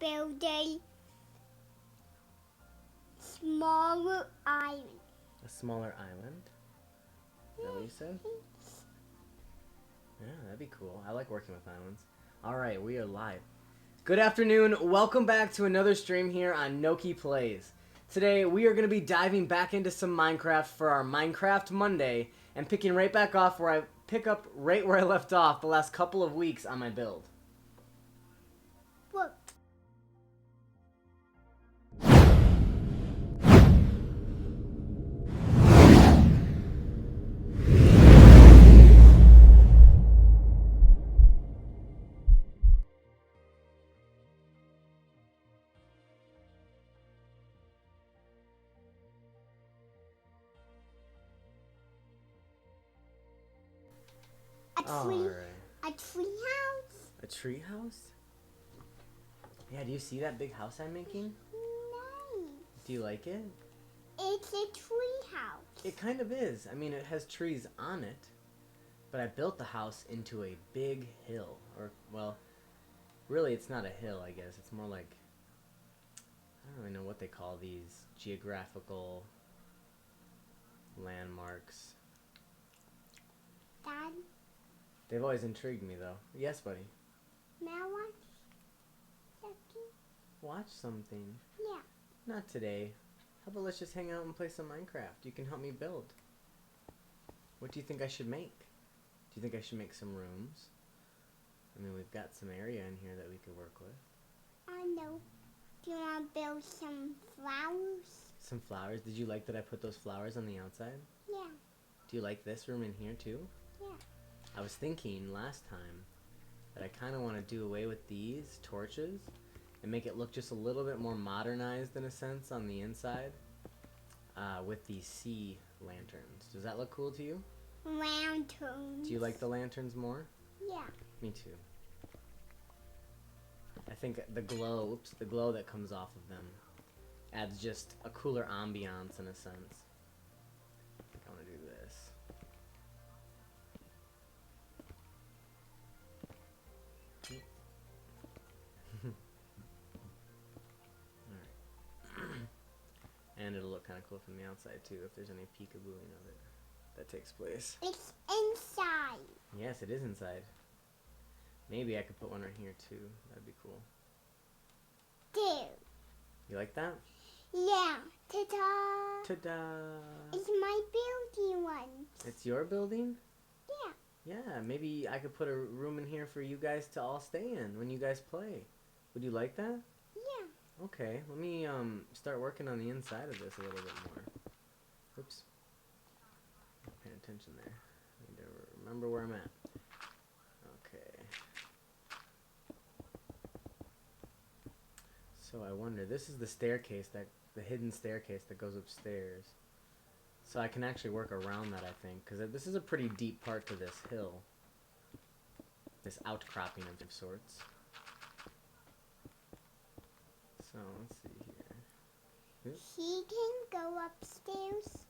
build a smaller island. A smaller island? Is that what you said? Yeah, that'd be cool. I like working with islands. Alright, we are live. Good afternoon. Welcome back to another stream here on Noki Plays. Today, we are going to be diving back into some Minecraft for our Minecraft Monday and picking right back off where I pick up right where I left off the last couple of weeks on my build. Look. A tree house. A tree house? Yeah, do you see that big house I'm making? Nice. Do you like it? It's a tree house. It kind of is. I mean, it has trees on it, but I built the house into a big hill. Or, well, really it's not a hill, I guess. It's more like, I don't really know what they call these geographical landmarks. Dad, They've always intrigued me, though. Yes, buddy. may I watch something? Watch something. Yeah. Not today. How about let's just hang out and play some Minecraft? You can help me build. What do you think I should make? Do you think I should make some rooms? I mean, we've got some area in here that we could work with. I know. Do you want to build some flowers? Some flowers? Did you like that I put those flowers on the outside? Yeah. Do you like this room in here too? Yeah. I was thinking last time that I kind of want to do away with these torches and make it look just a little bit more modernized in a sense on the inside with these sea lanterns. Does that look cool to you? Lanterns. Do you like the lanterns more? Yeah. Me too. I think the glow that comes off of them adds just a cooler ambiance in a sense. I think I want to do this. And it'll look kind of cool from the outside too if there's any peekabooing of it that takes place. It's inside. Yes, it is inside. Maybe I could put one right here too. That'd be cool. There. You like that? Yeah. Ta-da. Ta-da! It's my building one. It's your building? Yeah. Yeah, maybe I could put a room in here for you guys to all stay in when you guys play. Would you like that? Yeah. Okay, let me start working on the inside of this a little bit more. Oops. Not paying attention there. I need to remember where I'm at. Okay. So I wonder, this is the staircase, the hidden staircase that goes upstairs. So I can actually work around that, I think, because this is a pretty deep part to this hill. This outcropping of sorts. So, let's see here. Oops. He can go upstairs.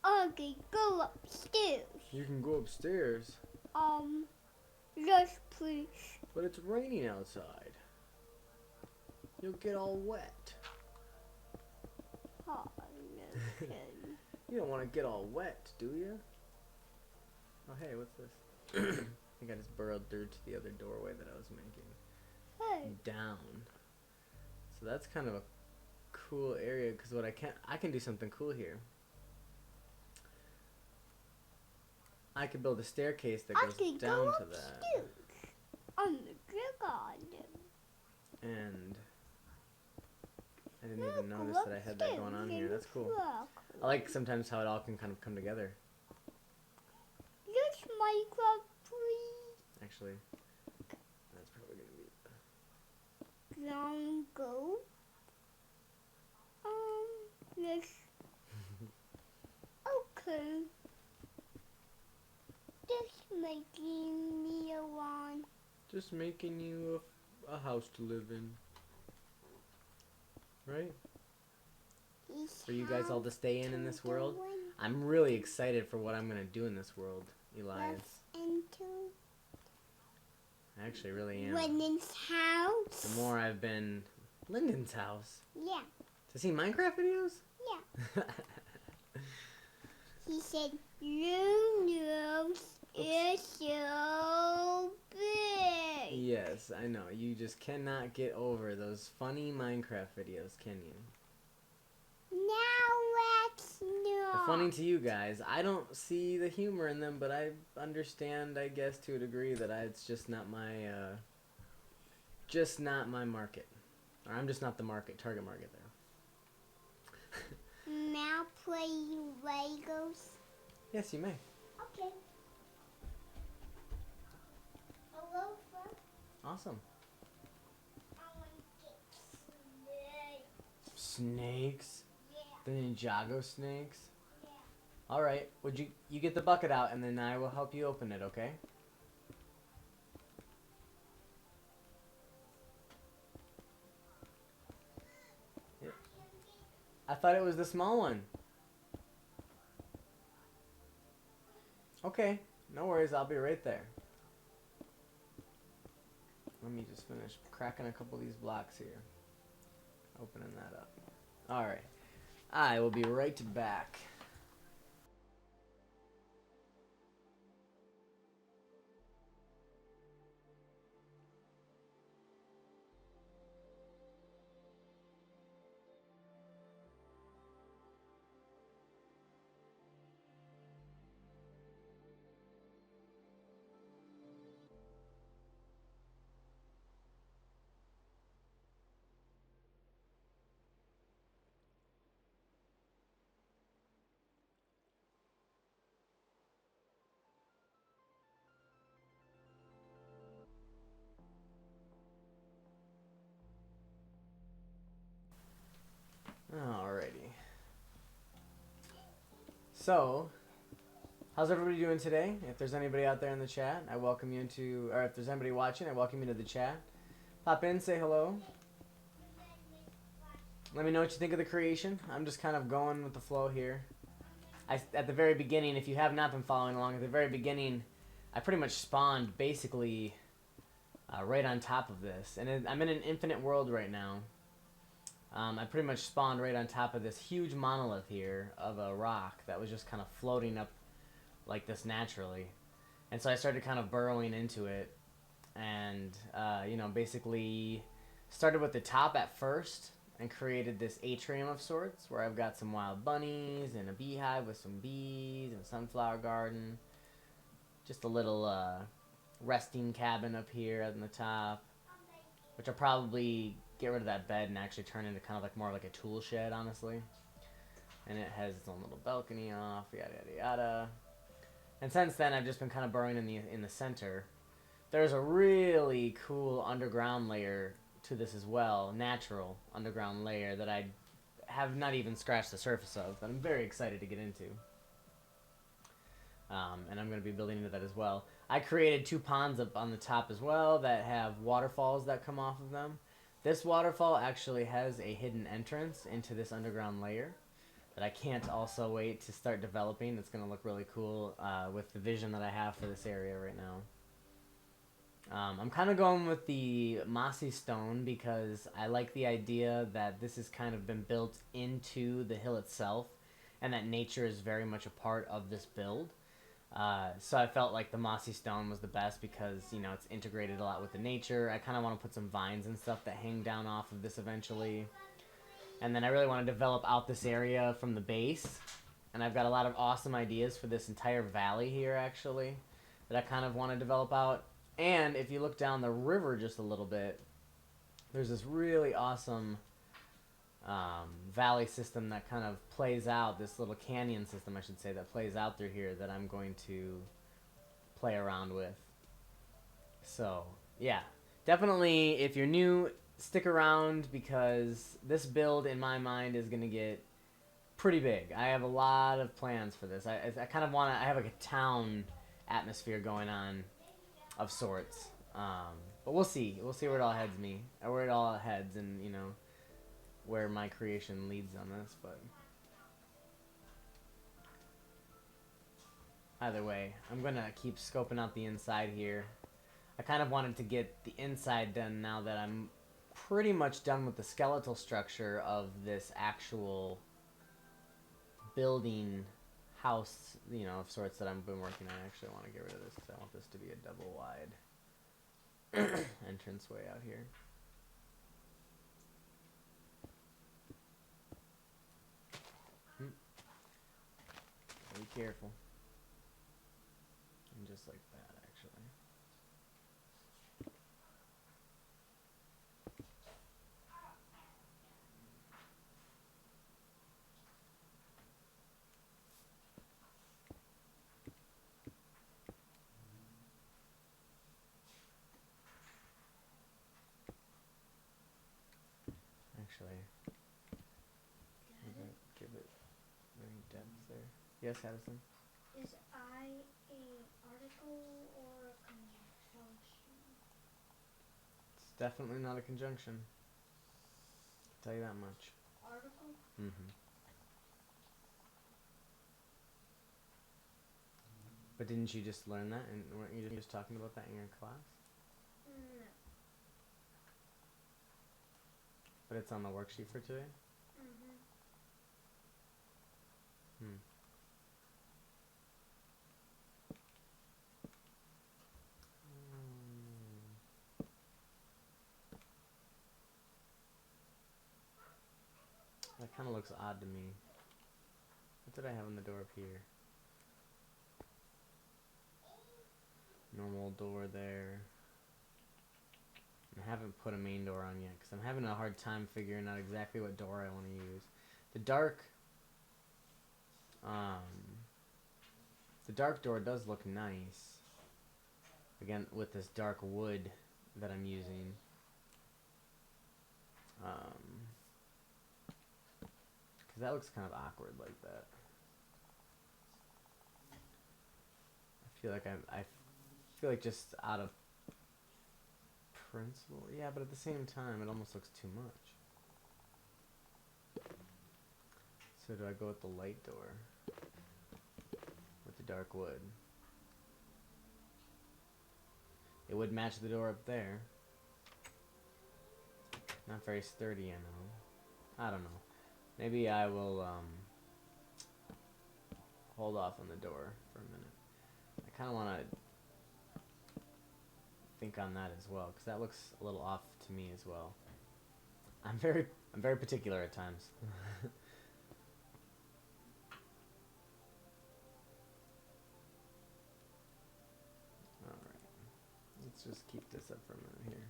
Okay, go upstairs. You can go upstairs. Yes, please. But it's raining outside. You'll get all wet. Oh, no. You don't want to get all wet, do you? Oh, hey, what's this? I think I just burrowed through to the other doorway that I was making. Hey. Down. So that's kind of a cool area because what I can do something cool here. I could build a staircase that goes down to that. On the garden. And I didn't even notice that I had that going on here. That's cool. I like sometimes how it all can kind of come together. Yes, Minecraft, please. Actually, that's probably gonna be. Long go. Yes. Okay. Just making me a one. Just making you a house to live in. Right? For you guys all to stay in this world. I'm really excited for what I'm going to do in this world, Elias. Into. I I actually really am. Lyndon's house. The more I've been... Lyndon's house? Yeah. Does he Minecraft videos? Yeah. He said, your nose is so big. Yes, I know. You just cannot get over those funny Minecraft videos, can you? Now let's know. They're funny to you guys. I don't see the humor in them, but I understand, I guess, to a degree that it's just not my market. Or I'm just not the target market there. Now play Legos. Yes, you may. Okay. Hello, friend. Awesome. I want to get snakes. Snakes? Yeah. The Ninjago snakes? Yeah. Alright, would you get the bucket out and then I will help you open it, okay? I thought it was the small one. Okay, no worries, I'll be right there. Let me just finish cracking a couple of these blocks here. Opening that up. Alright, I will be right back. Alrighty. So, how's everybody doing today? If there's anybody out there in the chat, I welcome you into, or if there's anybody watching, I welcome you to the chat. Pop in, say hello. Let me know what you think of the creation. I'm just kind of going with the flow here. At the very beginning, if you have not been following along, at the very beginning, I pretty much spawned basically right on top of this. And I'm in an infinite world right now. I pretty much spawned right on top of this huge monolith here of a rock that was just kind of floating up like this naturally. And so I started kind of burrowing into it and, you know, basically started with the top at first and created this atrium of sorts where I've got some wild bunnies and a beehive with some bees and a sunflower garden. Just a little resting cabin up here on the top, which I'll probably get rid of that bed and actually turn into kind of like more like a tool shed, honestly. And it has its own little balcony off, yada yada yada. And since then, I've just been kind of burrowing in the center. There's a really cool underground layer to this as well, natural underground layer that I have not even scratched the surface of, but I'm very excited to get into. And I'm going to be building into that as well. I created 2 ponds up on the top as well that have waterfalls that come off of them. This waterfall actually has a hidden entrance into this underground layer that I can't also wait to start developing. It's going to look really cool with the vision that I have for this area right now. I'm kind of going with the mossy stone because I like the idea that this has kind of been built into the hill itself and that nature is very much a part of this build. So I felt like the mossy stone was the best because, you know, it's integrated a lot with the nature. I kind of want to put some vines and stuff that hang down off of this eventually. And then I really want to develop out this area from the base. And I've got a lot of awesome ideas for this entire valley here, actually, that I kind of want to develop out. And if you look down the river just a little bit, there's this really awesome valley system that kind of plays out, this little canyon system, I should say, that plays out through here that I'm going to play around with. So, yeah. Definitely, if you're new, stick around because this build, in my mind, is going to get pretty big. I have a lot of plans for this. I kind of want to, I have like a town atmosphere going on of sorts. But we'll see. We'll see where it all heads me. Or where it all heads and, you know, where my creation leads on this, but either way, I'm gonna keep scoping out the inside here. I kind of wanted to get the inside done now that I'm pretty much done with the skeletal structure of this actual building house, you know, of sorts that I've been working on. I actually want to get rid of this because I want this to be a double wide entranceway out here. Be careful. And just like that, actually. Actually, give it any depth there. Yes, Addison? Is I a article or a conjunction? It's definitely not a conjunction. I'll tell you that much. Article? Mm-hmm. But didn't you just learn that? And weren't you just talking about that in your class? No. But it's on the worksheet for today? Mm-hmm. Hmm. That kind of looks odd to me. What did I have on the door up here? Normal door there. I haven't put a main door on yet because I'm having a hard time figuring out exactly what door I want to use. The dark door does look nice. Again, with this dark wood that I'm using. Because that looks kind of awkward like that. I feel like just out of principle. Yeah, but at the same time, it almost looks too much. So do I go with the light door? With the dark wood? It would match the door up there. Not very sturdy, I know. I don't know. Maybe I will hold off on the door for a minute. I kind of want to think on that as well, because that looks a little off to me as well. I'm very particular at times. Alright. Let's just keep this up for a minute here.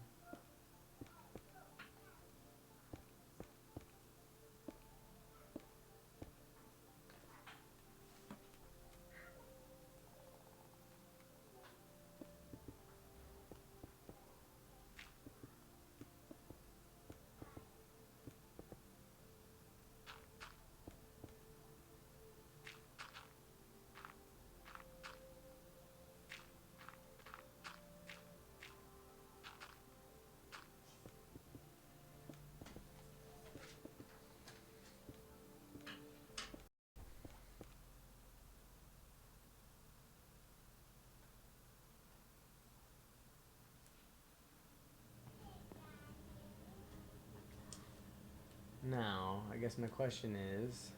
Now, I guess my question is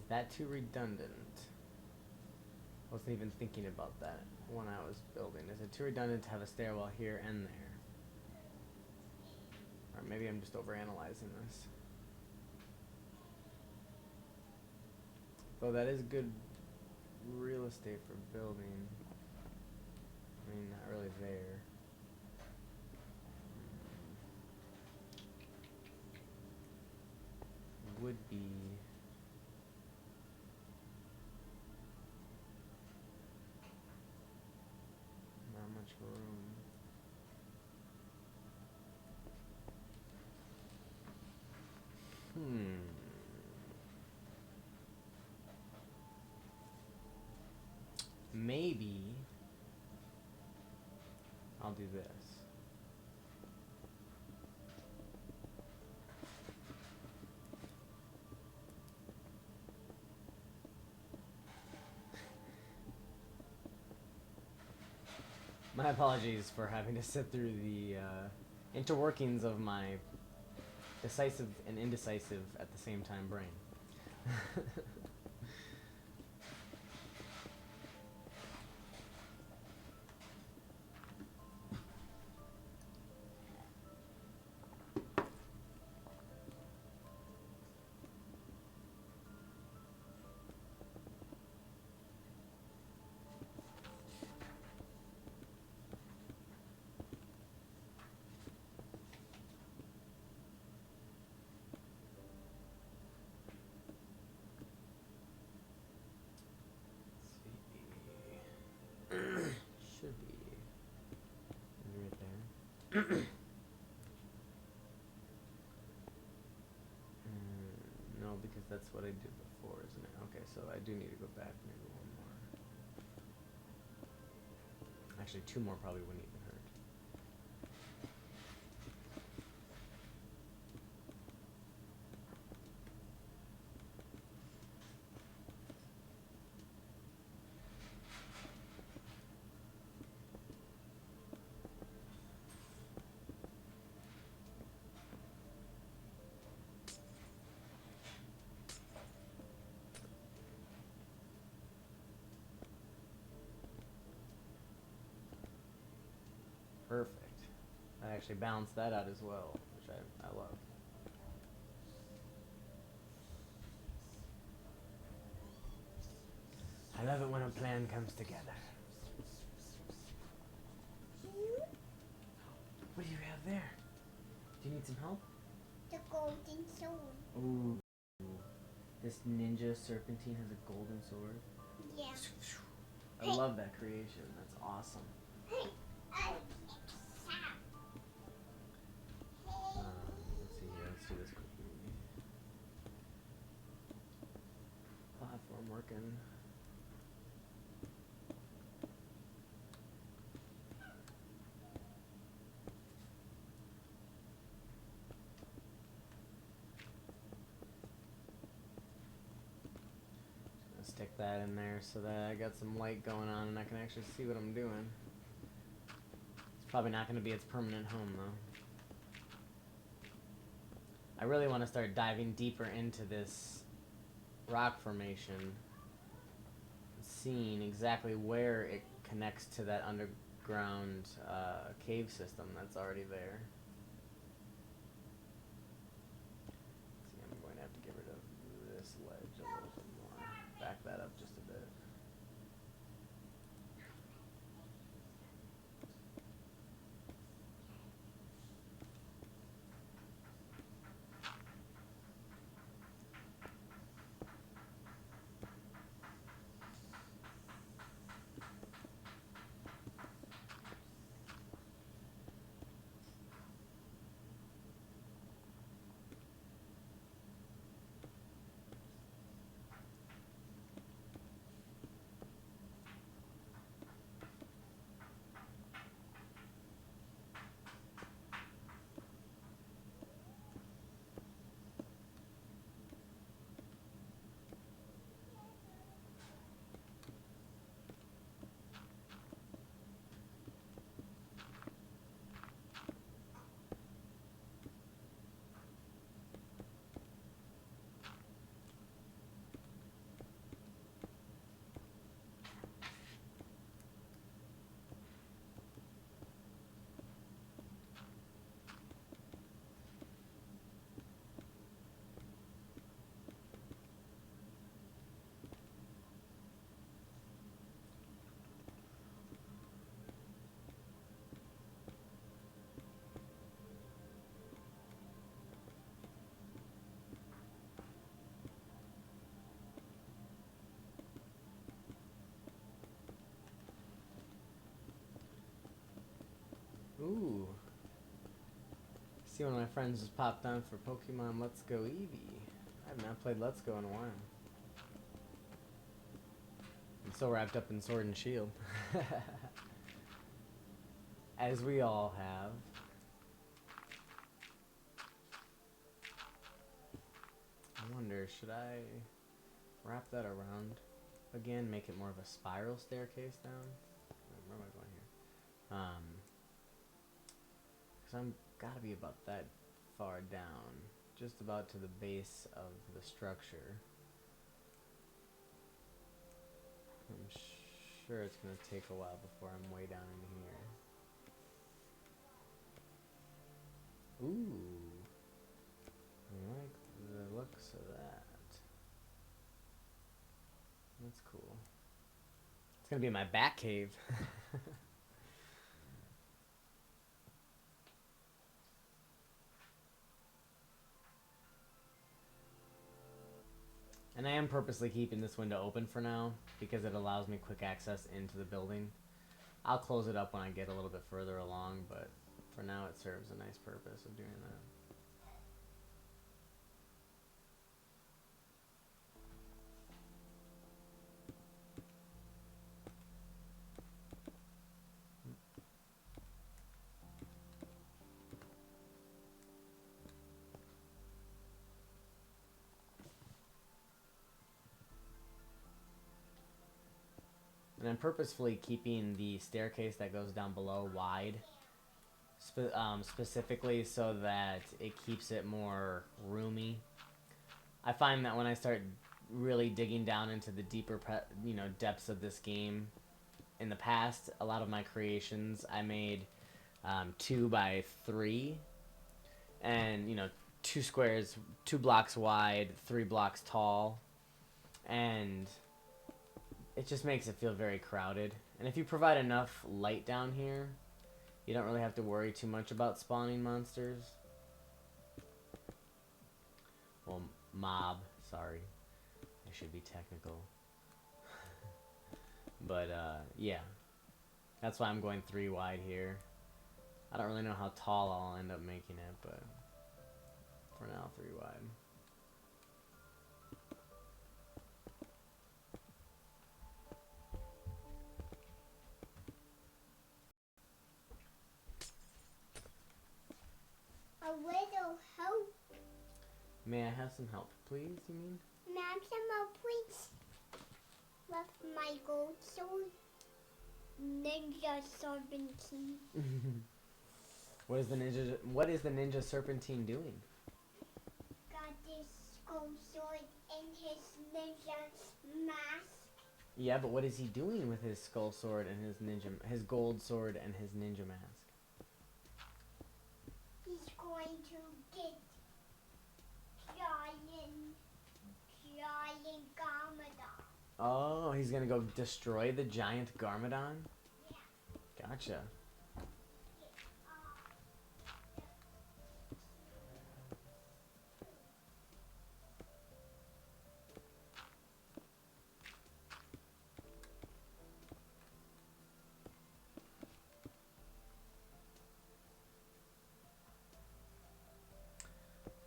that too redundant? I wasn't even thinking about that when I was building. Is it too redundant to have a stairwell here and there? Or maybe I'm just overanalyzing this. Though that is good real estate for building. I mean, not really there. Would be not much room. Maybe I'll do this. My apologies for having to sit through the interworkings of my decisive and indecisive at the same time brain. Should be right there. No, because that's what I did before, isn't it? Okay, so I do need to go back maybe one more. Actually, two more probably wouldn't even hurt. Perfect. I actually balanced that out as well, which I love. I love it when a plan comes together. What do you have there? Do you need some help? The golden sword. Ooh. This ninja serpentine has a golden sword. Yeah. I love that creation. That's awesome. Let's see here. Let's do this quickly. Platform working. Stick that in there so that I got some light going on and I can actually see what I'm doing. It's probably not going to be its permanent home though. I really want to start diving deeper into this rock formation, seeing exactly where it connects to that underground cave system that's already there. See, I'm going to have to get rid of this ledge a little bit more. Back that up just a bit. Ooh. See, one of my friends just popped on for Pokemon Let's Go Eevee. I have not played Let's Go in a while. I'm so wrapped up in Sword and Shield. As we all have. I wonder, should I wrap that around again? Make it more of a spiral staircase down? Where am I going here? Because I'm gotta be about that far down, just about to the base of the structure. I'm sure it's gonna take a while before I'm way down in here. Ooh, I like the looks of that. That's cool. It's gonna be my bat cave. And I am purposely keeping this window open for now because it allows me quick access into the building. I'll close it up when I get a little bit further along, but for now it serves a nice purpose of doing that. And I'm purposefully keeping the staircase that goes down below wide, specifically so that it keeps it more roomy. I find that when I start really digging down into the deeper, depths of this game, in the past, a lot of my creations I made 2 by 3, and 2 squares, 2 blocks wide, 3 blocks tall, and it just makes it feel very crowded. And if you provide enough light down here, you don't really have to worry too much about spawning monsters. Well, mob, sorry. I should be technical. But, yeah. That's why I'm going 3 wide here. I don't really know how tall I'll end up making it, but for now, 3 wide. A little help. May I have some help, please, you mean? May I have some help, please? With my gold sword. Ninja serpentine. What is the ninja serpentine doing? Got this gold sword and his ninja mask. Yeah, but what is he doing with his skull sword and his gold sword and his ninja mask? He's going to get giant Garmadon. Oh, he's gonna go destroy the giant Garmadon? Yeah. Gotcha.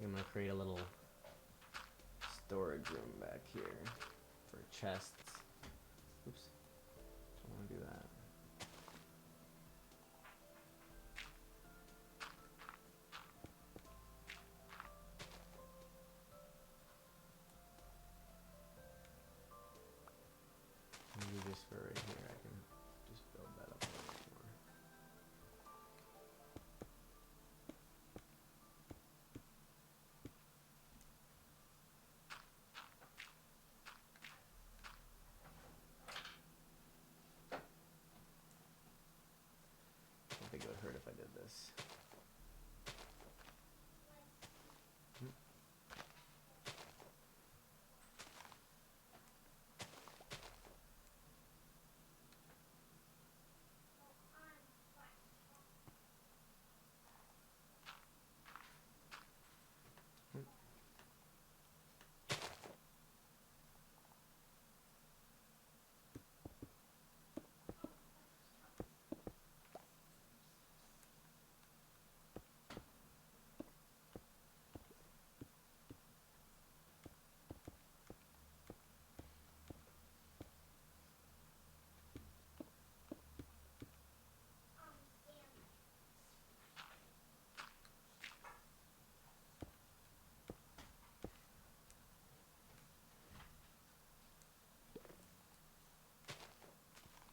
I'm gonna create a little storage room back here for chests. Oops. Don't want to do that. Maybe just for right here, I can just build that up a little more. I don't think it would hurt if I did this.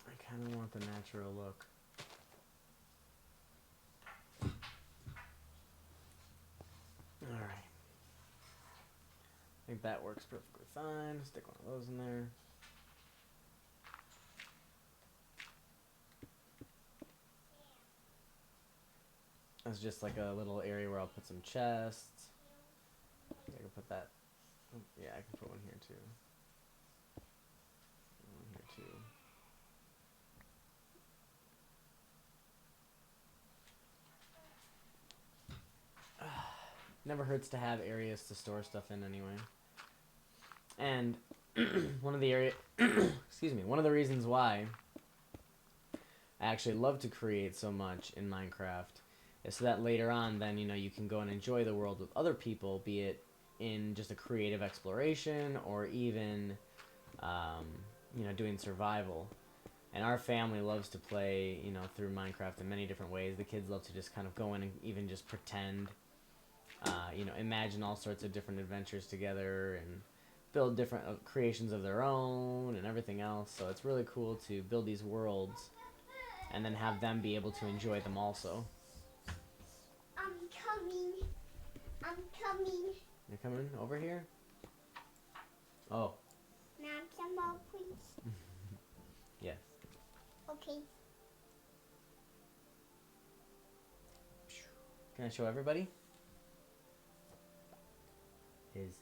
I kind of want the natural look. think that works perfectly fine. Stick one of those in there. That's just like a little area where I'll put some chests. I can put that. Yeah, I can put one here too. One here too. Never hurts to have areas to store stuff in anyway. And one of the one of the reasons why I actually love to create so much in Minecraft is so that later on then, you can go and enjoy the world with other people, be it in just a creative exploration or even doing survival. And our family loves to play, through Minecraft in many different ways. The kids love to just kind of go in and even just pretend, imagine all sorts of different adventures together and build different creations of their own and everything else. So it's really cool to build these worlds and then have them be able to enjoy them also. I'm coming. You're coming over here? Oh. Ma'am, some more, please. Yes. Okay. Can I show everybody? His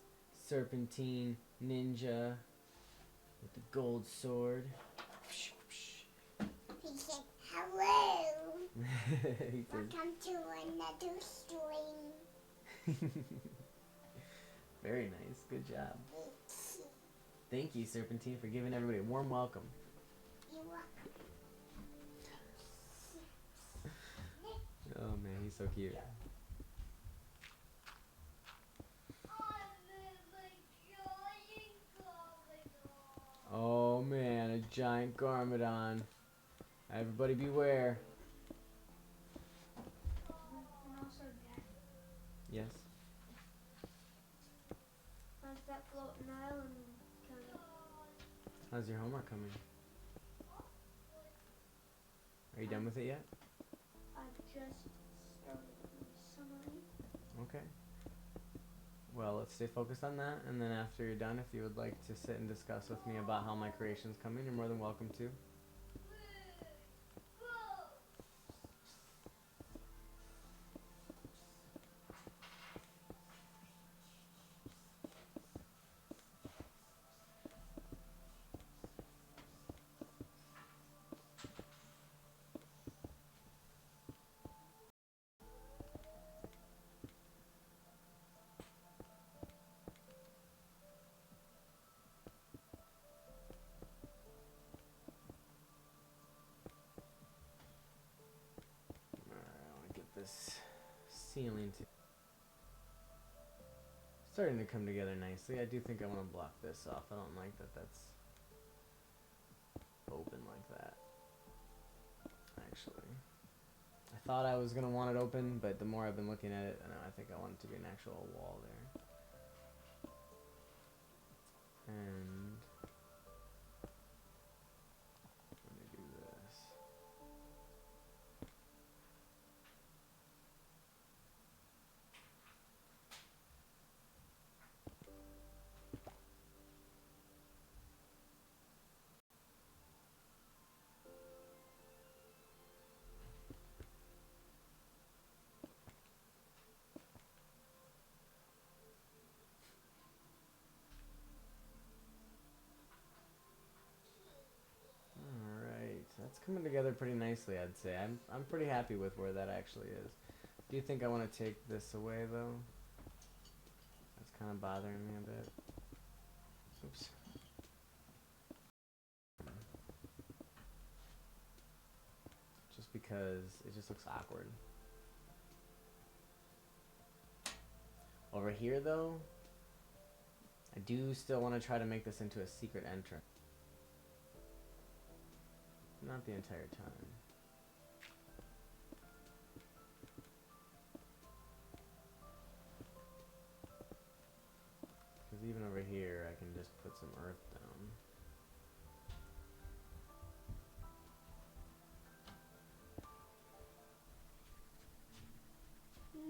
serpentine ninja with the gold sword. He said, hello. He says, welcome to another stream. very nice. Good job. Thank you, Serpentine, for giving everybody a warm welcome. You're welcome. Oh man, he's so cute. Oh man, a giant Garmadon. Everybody beware. And also, Dad, Yes? how's that floating island coming? How's your homework coming? Are you done with it yet? I just started my summary. Okay. Well, let's stay focused on that, and then after you're done, if you would like to sit and discuss with me about how my creation's coming, you're more than welcome to. Alright, I want to get this ceiling starting to come together nicely. I do think I want to block this off. I don't like that that's open like that. Actually, I thought I was going to want it open, but the more I've been looking at it, I think I want it to be an actual wall there. And let me do this. Alright, that's coming together pretty nicely, I'd say. I'm pretty happy with where that actually is. Do you think I want to take this away, though? That's kind of bothering me a bit. Oops. Just because it just looks awkward. Over here, though, I do still want to try to make this into a secret entrance. Not the entire time. Because even over here, I can just put some earth down.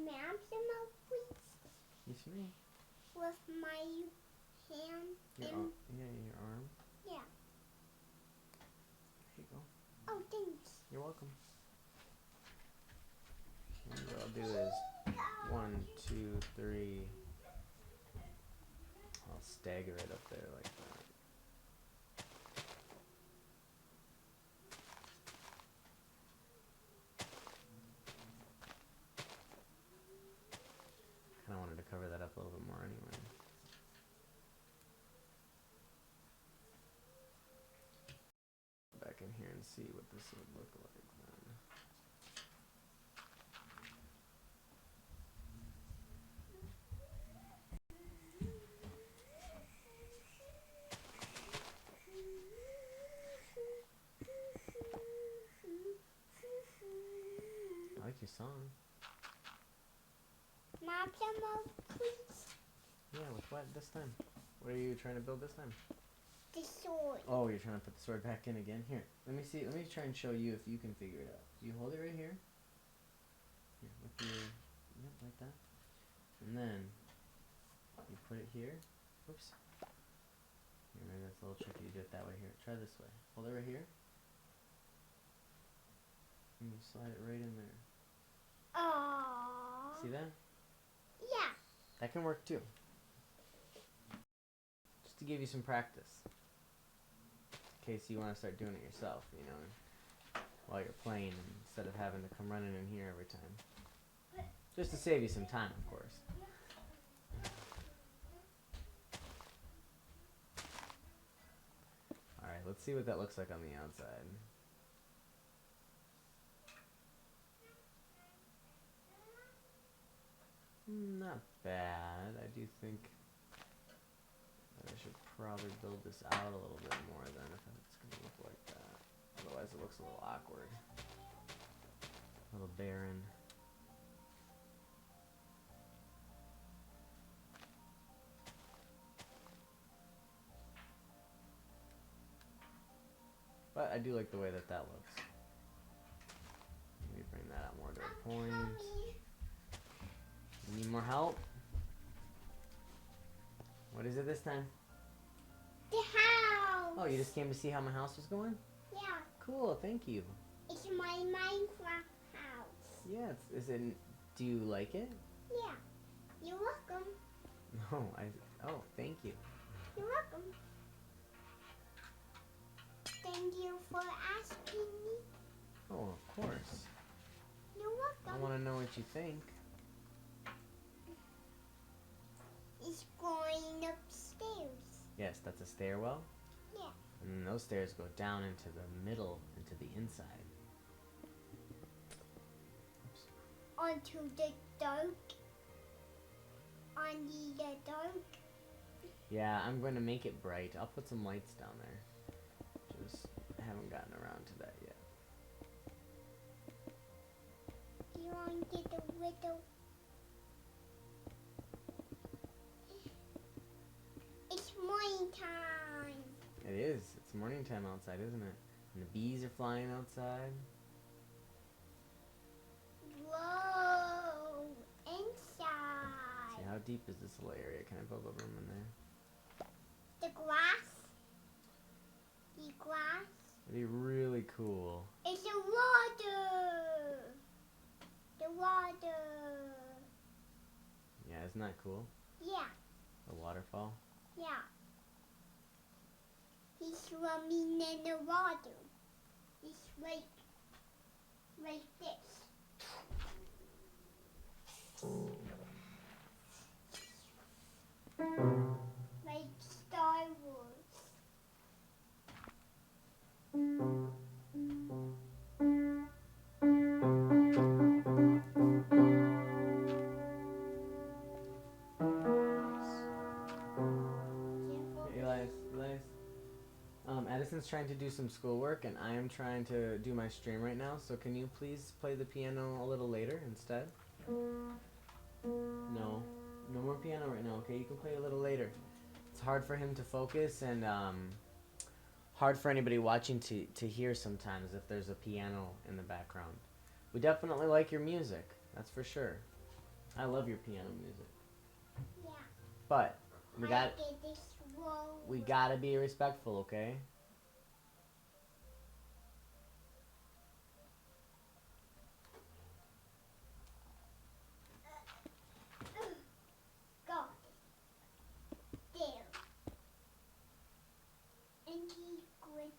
Ma'am, some more, please. You see me? With my hand. Yeah, And your arm. yeah. There you go. Oh, thanks. You're welcome. And what I'll do is 1, 2, 3. I'll stagger it up there like that. Kind of wanted to cover that up a little bit more anyway. Back in here and see what this would look like then. I like your song. Mom, some more, please. Yeah, with what this time? What are you trying to build this time? The sword. Oh, you're trying to put the sword back in again? Here, let me see. Let me try and show you if you can figure it out. You hold it right here. Here, with your, yep, like that. And then you put it here. Oops. Here, maybe that's a little tricky. You do it that way. Here, try this way. Hold it right here. And you slide it right in there. Aww. See that? Yeah. That can work too. Just to give you some practice. In case you want to start doing it yourself, you know, while you're playing instead of having to come running in here every time. Just to save you some time, of course. Alright, let's see what that looks like on the outside. Not bad. I do think that I should probably build this out a little bit more then if it's going to look like that. Otherwise it looks a little awkward. A little barren. But I do like the way that that looks. Let me bring that out more to a point. Need more help? What is it this time? The house. Oh, you just came to see how my house was going? Yeah. Cool, thank you. It's my Minecraft house. Yeah, do you like it? Yeah. You're welcome. No, oh, thank you. You're welcome. Thank you for asking me. Oh, of course. You're welcome. I want to know what you think. It's going upstairs. Yes, that's a stairwell. Yeah. And then those stairs go down into the middle, into the inside. Oops. Onto the dark. Onto the dark. Yeah, I'm going to make it bright. I'll put some lights down there. Just haven't gotten around to that yet. Do you want to get the widow? It's morning time. It is. It's morning time outside, isn't it? And the bees are flying outside. Whoa! Inside. See, how deep is this little area? Can I build a room in there? The grass. The grass. It'd be really cool. It's the water. The water. Yeah, isn't that cool? Yeah. The waterfall. Yeah. He's swimming in the water. He's like this. Like Star Wars. Elias. Addison's trying to do some schoolwork, and I am trying to do my stream right now. So can you please play the piano a little later instead? No more piano right now. Okay, you can play a little later. It's hard for him to focus, and hard for anybody watching to hear sometimes if there's a piano in the background. We definitely like your music, that's for sure. I love your piano music. Yeah. But we got I did this We gotta be respectful, okay? Go. There. And keep going.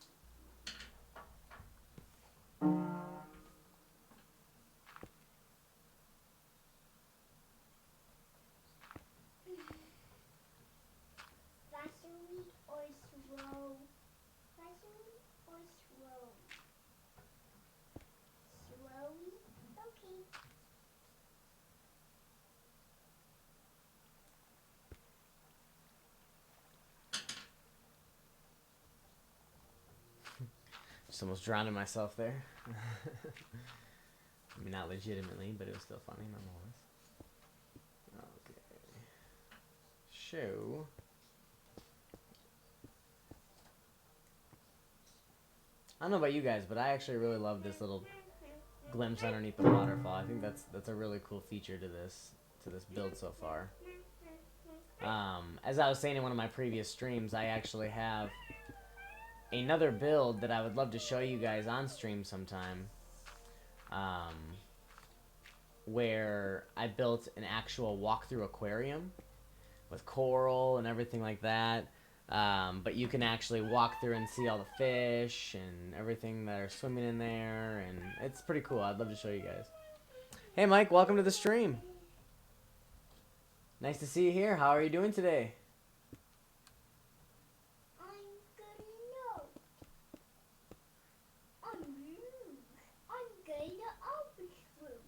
Fastly or slow? Fastly or slow? Slowly? Okay. Just almost drowning myself there. I mean, not legitimately, but it was still funny nonetheless. Okay. Show. I don't know about you guys, but I actually really love this little glimpse underneath the waterfall. I think that's a really cool feature to this build so far. As I was saying in one of my previous streams, I actually have another build that I would love to show you guys on stream sometime. Where I built an actual walk-through aquarium with coral and everything like that. But you can actually walk through and see all the fish and everything that are swimming in there, and it's pretty cool. I'd love to show you guys. Hey Mike, welcome to the stream. Nice to see you here. How are you doing today? I'm gonna know. I'm gonna always room.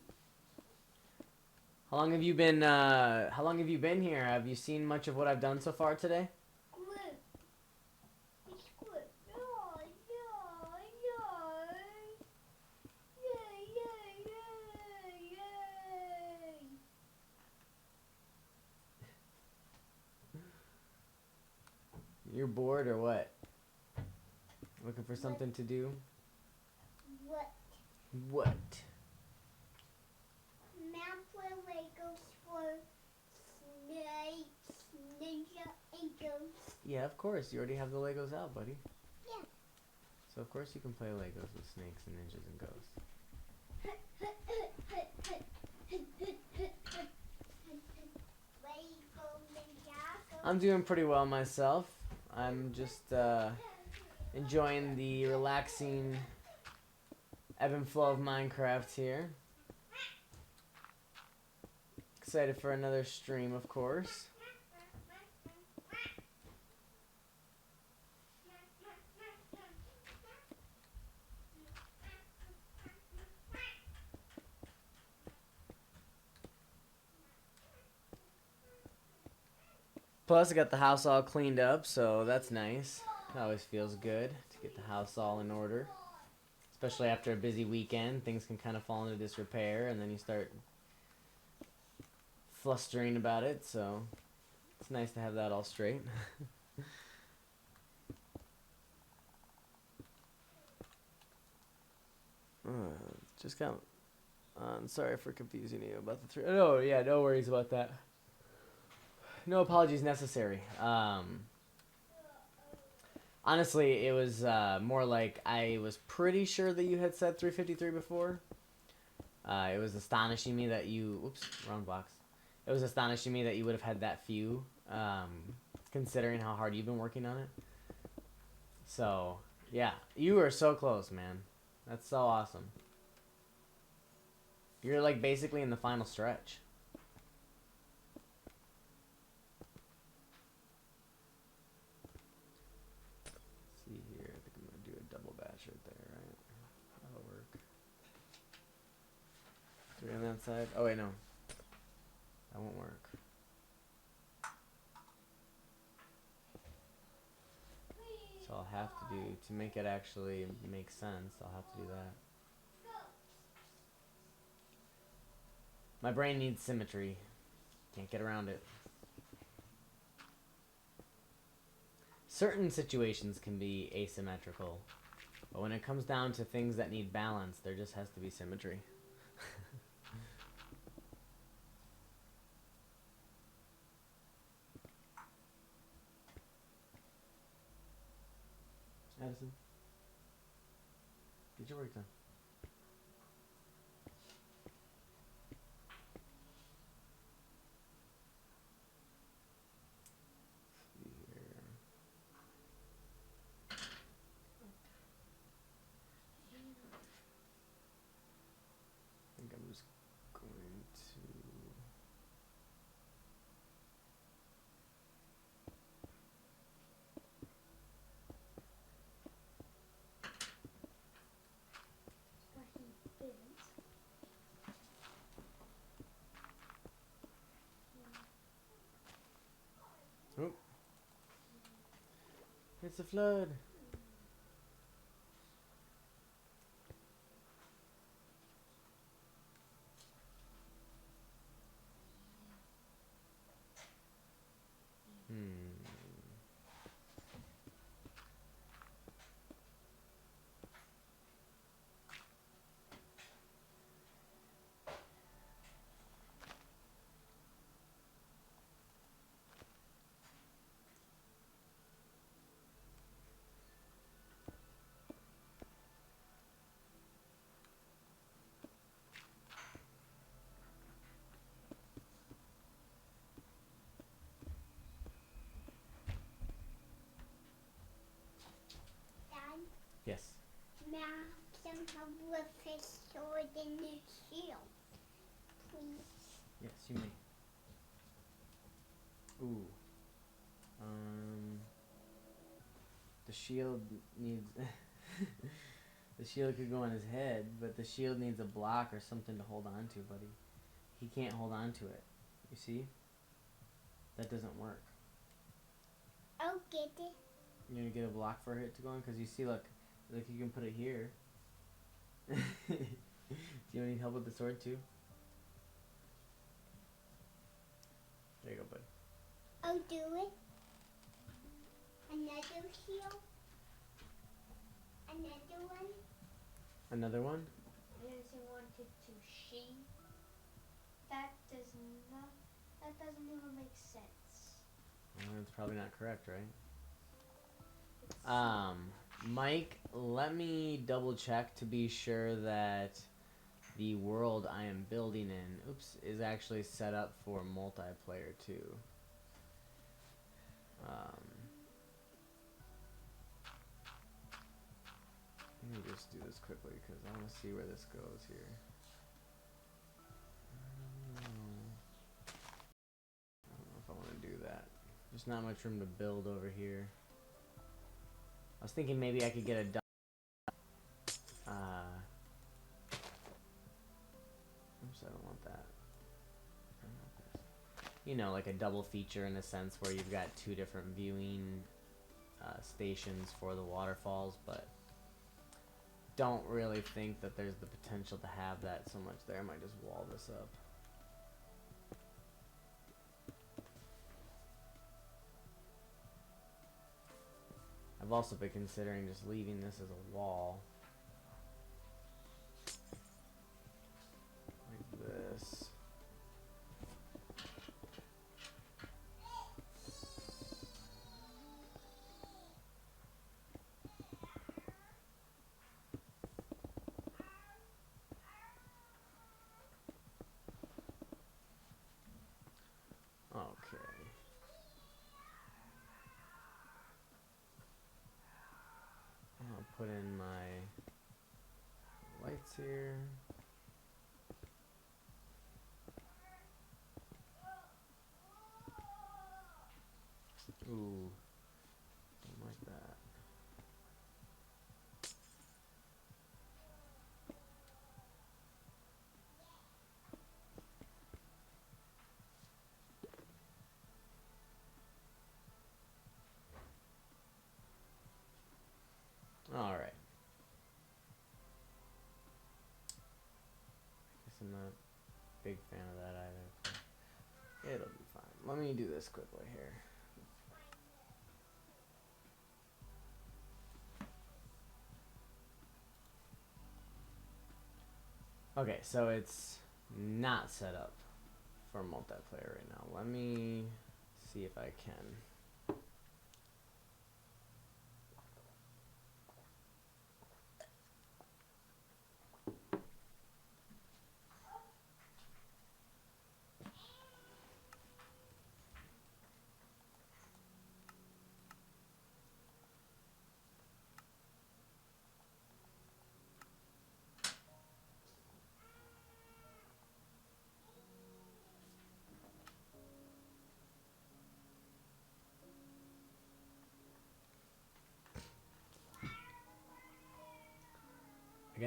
How long have you been here? Have you seen much of what I've done so far today? Good. It's good. No, no, no. Yay, yay, yay, yay. You're bored or what? Looking for something to do? What? What? Map where Legos for snakes, ninja, and ghosts. Yeah, of course. You already have the Legos out, buddy. Yeah. So of course you can play Legos with snakes and ninjas and ghosts. I'm doing pretty well myself. I'm just enjoying the relaxing ebb and flow of Minecraft here. Excited for another stream, of course. Plus, I got the house all cleaned up, so that's nice. It always feels good to get the house all in order. Especially after a busy weekend, things can kind of fall into disrepair, and then you start flustering about it, so it's nice to have that all straight. Just kind of... I'm sorry for confusing you about the three... Oh, yeah, no worries about that. No apologies necessary. Honestly, it was more like I was pretty sure that you had said 353 before. It was astonishing me that you... Oops, wrong box. It was astonishing me that you would have had that few, considering how hard you've been working on it. So, yeah, you were so close, man. That's so awesome. You're like basically in the final stretch. Let's see here, I think I'm gonna do a double batch right there, right? That'll work. 3 on that side. Oh wait, no. That won't work. So I'll have to do, to make it actually make sense, I'll have to do that. My brain needs symmetry. Can't get around it. Certain situations can be asymmetrical, but when it comes down to things that need balance, there just has to be symmetry. Addison. Get your work done. See here. I think I'm just going to. But he didn't. Oh. It's a flood. Dad, Yes. may I have some help with his sword and his shield, please? Yes, you may. Ooh. The shield needs. The shield could go on his head, but the shield needs a block or something to hold on to, buddy. He can't hold on to it. You see? That doesn't work. I'll get it. You're gonna get a block for it to go on? Because you see, look, you can put it here. Do you need help with the sword too? There you go, bud. I'll do it. Another shield. Another one. Another one? Unless you wanted to sheath. That doesn't even make sense. Well, that's probably not correct, right? Mike, let me double check to be sure that the world I am building in, is actually set up for multiplayer too. Let me just do this quickly because I want to see where this goes here. I don't know if I want to do that. There's not much room to build over here. I was thinking maybe I could get a oops, I don't want that. I want this. You know, like a double feature in a sense where you've got two different viewing stations for the waterfalls, but don't really think that there's the potential to have that so much there. I might just wall this up. I've also been considering just leaving this as a wall. Like this. Okay. I'll put in my lights here. Ooh, don't like that. All right. Guess I'm not a big fan of that either. It'll be fine. Let me do this quickly here. Okay, so it's not set up for multiplayer right now. Let me see if I can.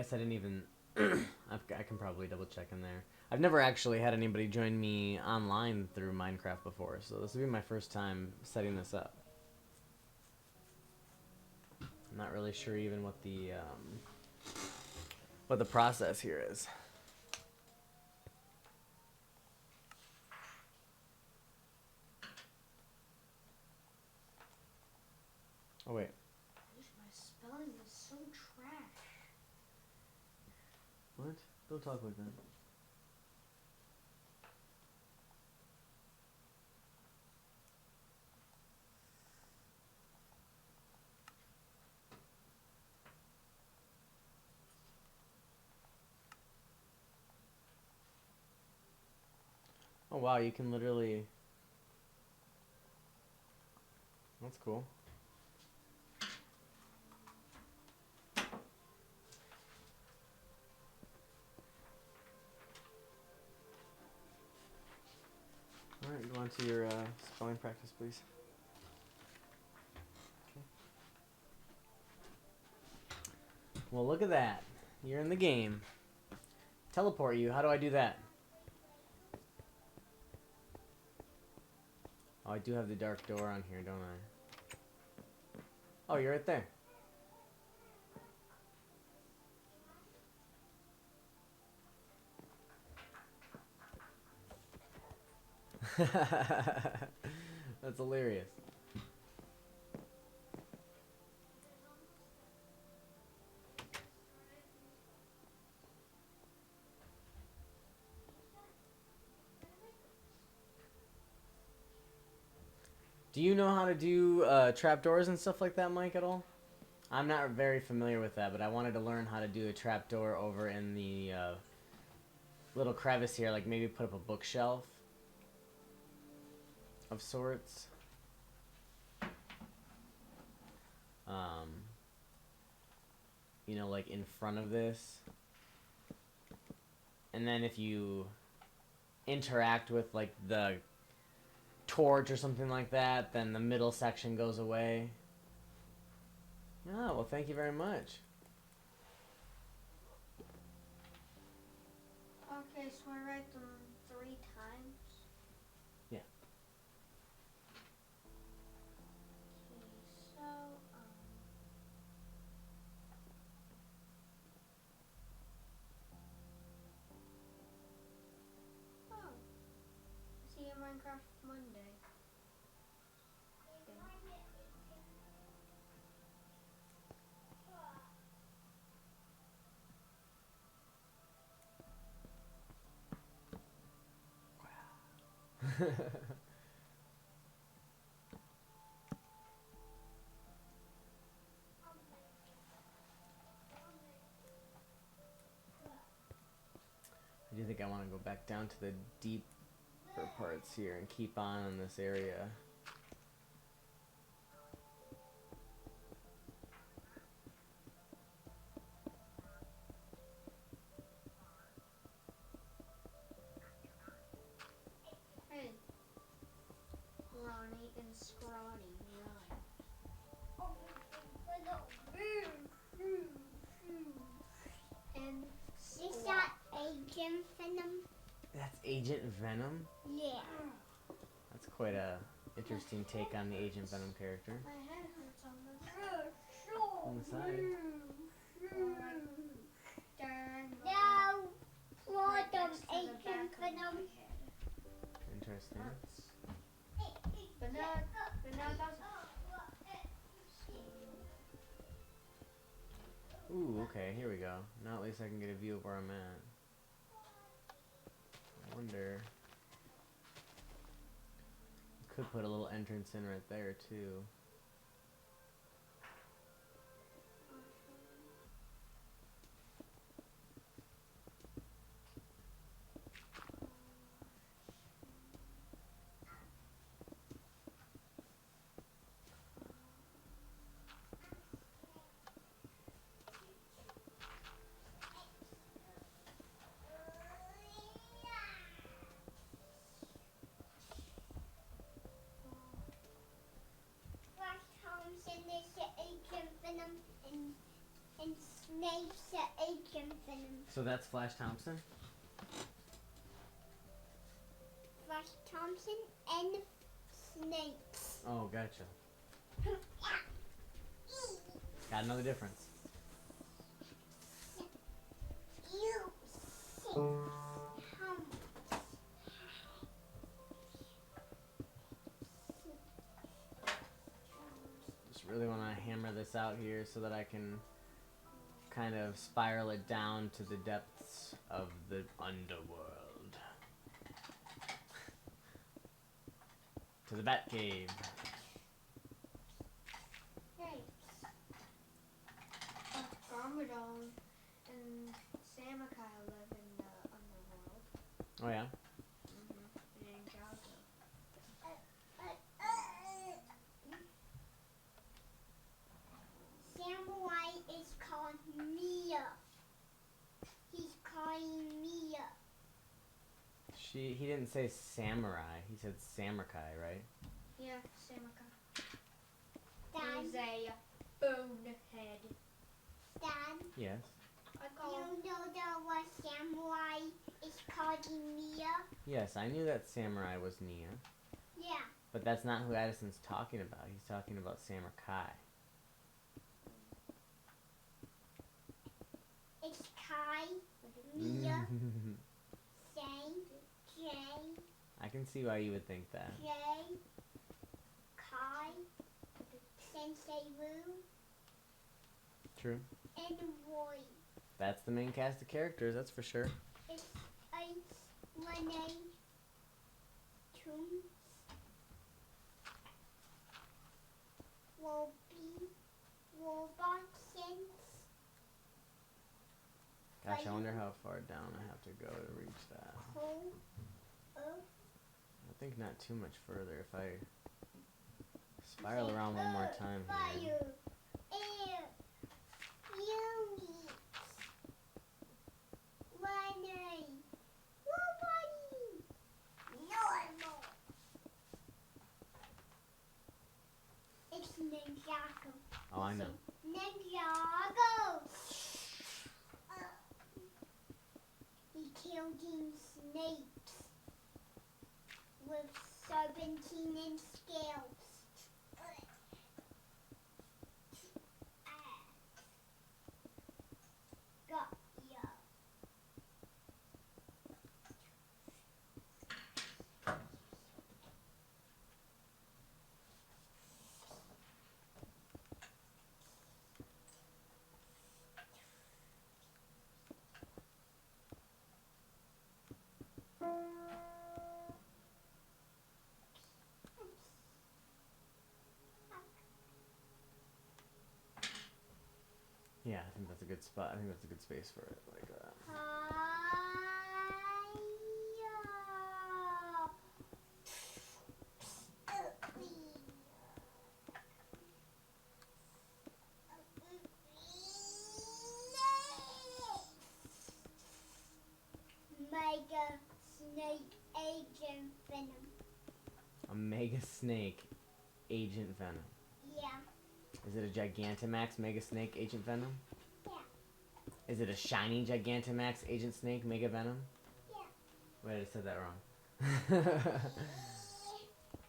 guess I didn't even... I can probably double check in there. I've never actually had anybody join me online through Minecraft before, so this will be my first time setting this up. I'm not really sure even what the process here is. Oh wait. My spelling is so trash. What? Don't talk like that. Oh wow, you can literally... That's cool. Alright, go on to your spelling practice, please. Okay. Well, look at that. You're in the game. Teleport you. How do I do that? Oh, I do have the dark door on here, don't I? Oh, you're right there. That's hilarious. Do you know how to do trapdoors and stuff like that, Mike, at all? I'm not very familiar with that, but I wanted to learn how to do a trapdoor over in the little crevice here, like maybe put up a bookshelf of sorts. You know, like in front of this. And then if you interact with like the torch or something like that, then the middle section goes away. Oh, well, thank you very much. Okay, so I write them 3 times. Yeah. Okay, so oh, see you Minecraft Monday. Okay. I do think I want to go back down to the deeper parts here and keep on in this area. Hey, Ronnie and Scrawny, right? And is that Agent Venom? That's Agent Venom? Yeah. That's quite a interesting take on the Agent Venom character. My head hurts on On the side. No, Agent Venom. Interesting. But now that's... Ooh, okay, here we go. Now at least I can get a view of where I'm at. I wonder... Could put a little entrance in right there, too. And Snape's Agent So that's Flash Thompson? Flash Thompson and snakes. Oh, gotcha. Got another difference. You Just really want to hammer this out here so that I can kind of spiral it down to the depths of the underworld. To the Batcave. Hey, Garmadon and Samakai live in the underworld. Oh, yeah? In Ninjago. Samurai is called Mia. He's calling Mia. He didn't say samurai. He said samurai, right? Yeah, Samakai. Dad, He's a bonehead. Dad, Yes. I call him. you know that what Samurai is calling Mia? Yes, I knew that samurai was Nia. Yeah. But that's not who Addison's talking about. He's talking about Samurai. It's Kai, Mia, Say, Jay, I can see why you would think that. Jay, Kai, Sensei Wu, True. and Roy. That's the main cast of characters, that's for sure. It's Renee, Toons, Wolby, Robotsons. Gosh, I wonder how far down I have to go to reach that. Cole, I think not too much further if I spiral around one more time here. Fire, air, units, Renee, nobody, normal. It's Ninjago. Oh, I know. Ninjago. He killed snakes with 17 inch scales. Got ya. Yeah, I think that's a good spot. I think that's a good space for it, like that. Mega Snake Agent Venom. A Mega Snake Agent Venom. Yeah. Is it a Gigantamax Mega Snake Agent Venom? Yeah. Is it a shiny Gigantamax Agent Snake Mega Venom? Yeah. Wait, I said that wrong.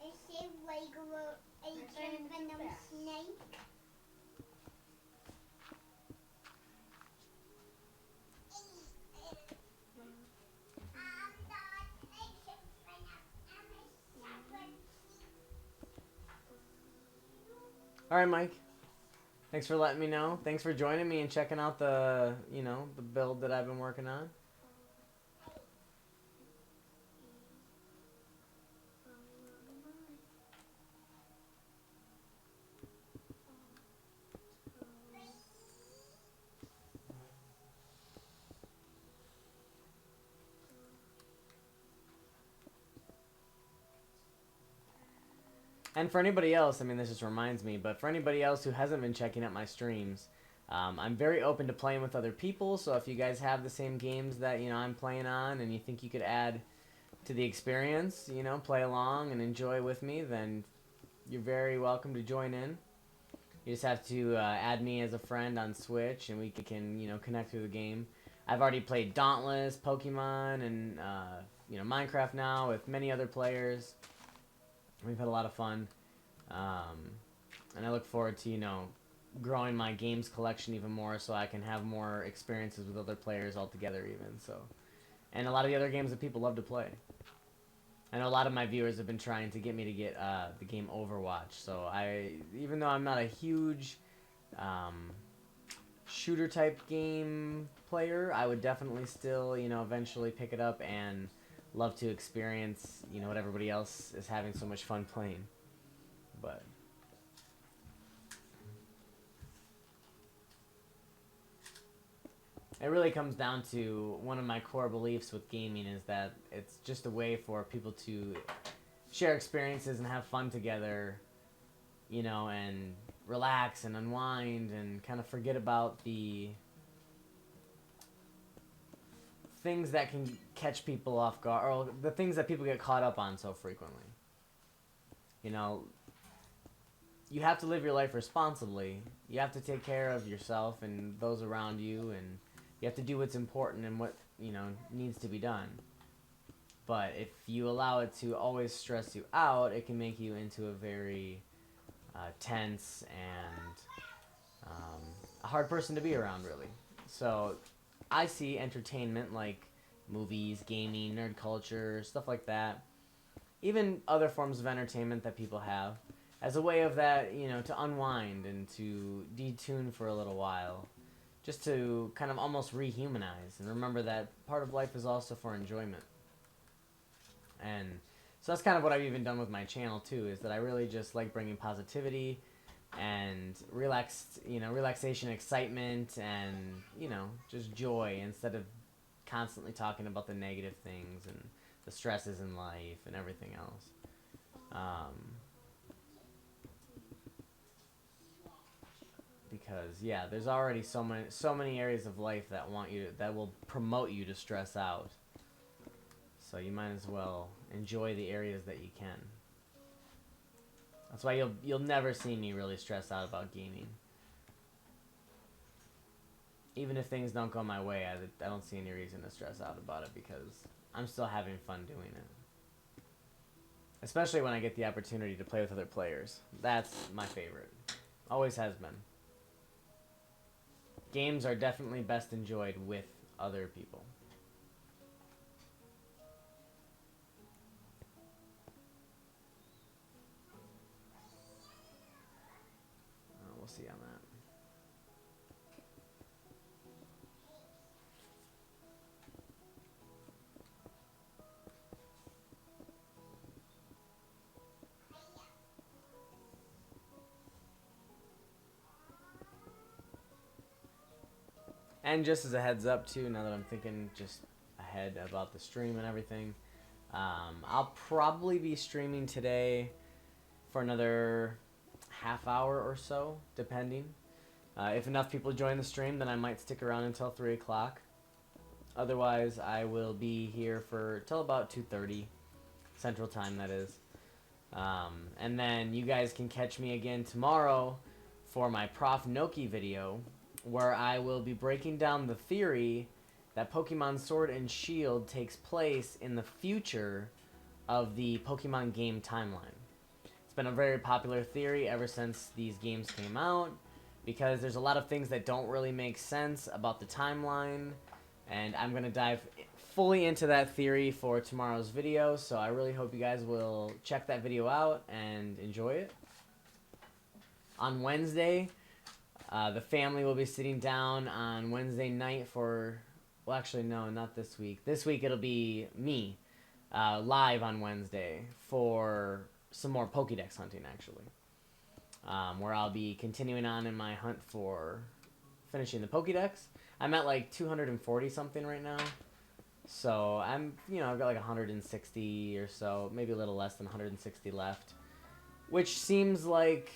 It's a regular Agent Venom snake. Alright, Mike. Thanks for letting me know. Thanks for joining me and checking out the, the build that I've been working on. And for anybody else, I mean, this just reminds me, but for anybody else who hasn't been checking out my streams, I'm very open to playing with other people, so if you guys have the same games that, I'm playing on and you think you could add to the experience, play along and enjoy with me, then you're very welcome to join in. You just have to add me as a friend on Switch, and we can, connect through the game. I've already played Dauntless, Pokemon, and Minecraft now with many other players. We've had a lot of fun, and I look forward to growing my games collection even more, so I can have more experiences with other players altogether even. So, and a lot of the other games that people love to play. I know a lot of my viewers have been trying to get me to get the game Overwatch. So even though I'm not a huge shooter type game player, I would definitely still, eventually pick it up and love to experience, what everybody else is having so much fun playing. But it really comes down to one of my core beliefs with gaming is that it's just a way for people to share experiences and have fun together, and relax and unwind and kind of forget about the things that can catch people off guard, or the things that people get caught up on so frequently. You have to live your life responsibly. You have to take care of yourself and those around you, and you have to do what's important and what, needs to be done. But if you allow it to always stress you out, it can make you into a very tense and a hard person to be around, really. So I see entertainment like movies, gaming, nerd culture, stuff like that, even other forms of entertainment that people have, as a way of that, to unwind and to detune for a little while, just to kind of almost rehumanize and remember that part of life is also for enjoyment. And so that's kind of what I've even done with my channel too, is that I really just like bringing positivity and relaxation, excitement, and just joy, instead of constantly talking about the negative things and the stresses in life and everything else. Because there's already so many areas of life that will promote you to stress out. So you might as well enjoy the areas that you can. That's why you'll never see me really stress out about gaming. Even if things don't go my way, I don't see any reason to stress out about it, because I'm still having fun doing it. Especially when I get the opportunity to play with other players. That's my favorite. Always has been. Games are definitely best enjoyed with other people. We'll see on that. And just as a heads up too, now that I'm thinking just ahead about the stream and everything, I'll probably be streaming today for another half hour or so, depending. If enough people join the stream, then I might stick around until 3 o'clock. Otherwise, I will be here till about 2:30 Central Time, that is. And then you guys can catch me again tomorrow for my ProfNoki video, where I will be breaking down the theory that Pokemon Sword and Shield takes place in the future of the Pokemon game timeline. It's been a very popular theory ever since these games came out, because there's a lot of things that don't really make sense about the timeline, and I'm going to dive fully into that theory for tomorrow's video, so I really hope you guys will check that video out and enjoy it. On Wednesday, the family will be sitting down on Wednesday night for... Well, actually, no, not this week. This week it'll be me, live on Wednesday for some more Pokédex hunting, actually. Where I'll be continuing on in my hunt for finishing the Pokédex. I'm at like 240 something right now. So I've got like 160 or so, maybe a little less than 160 left. Which seems like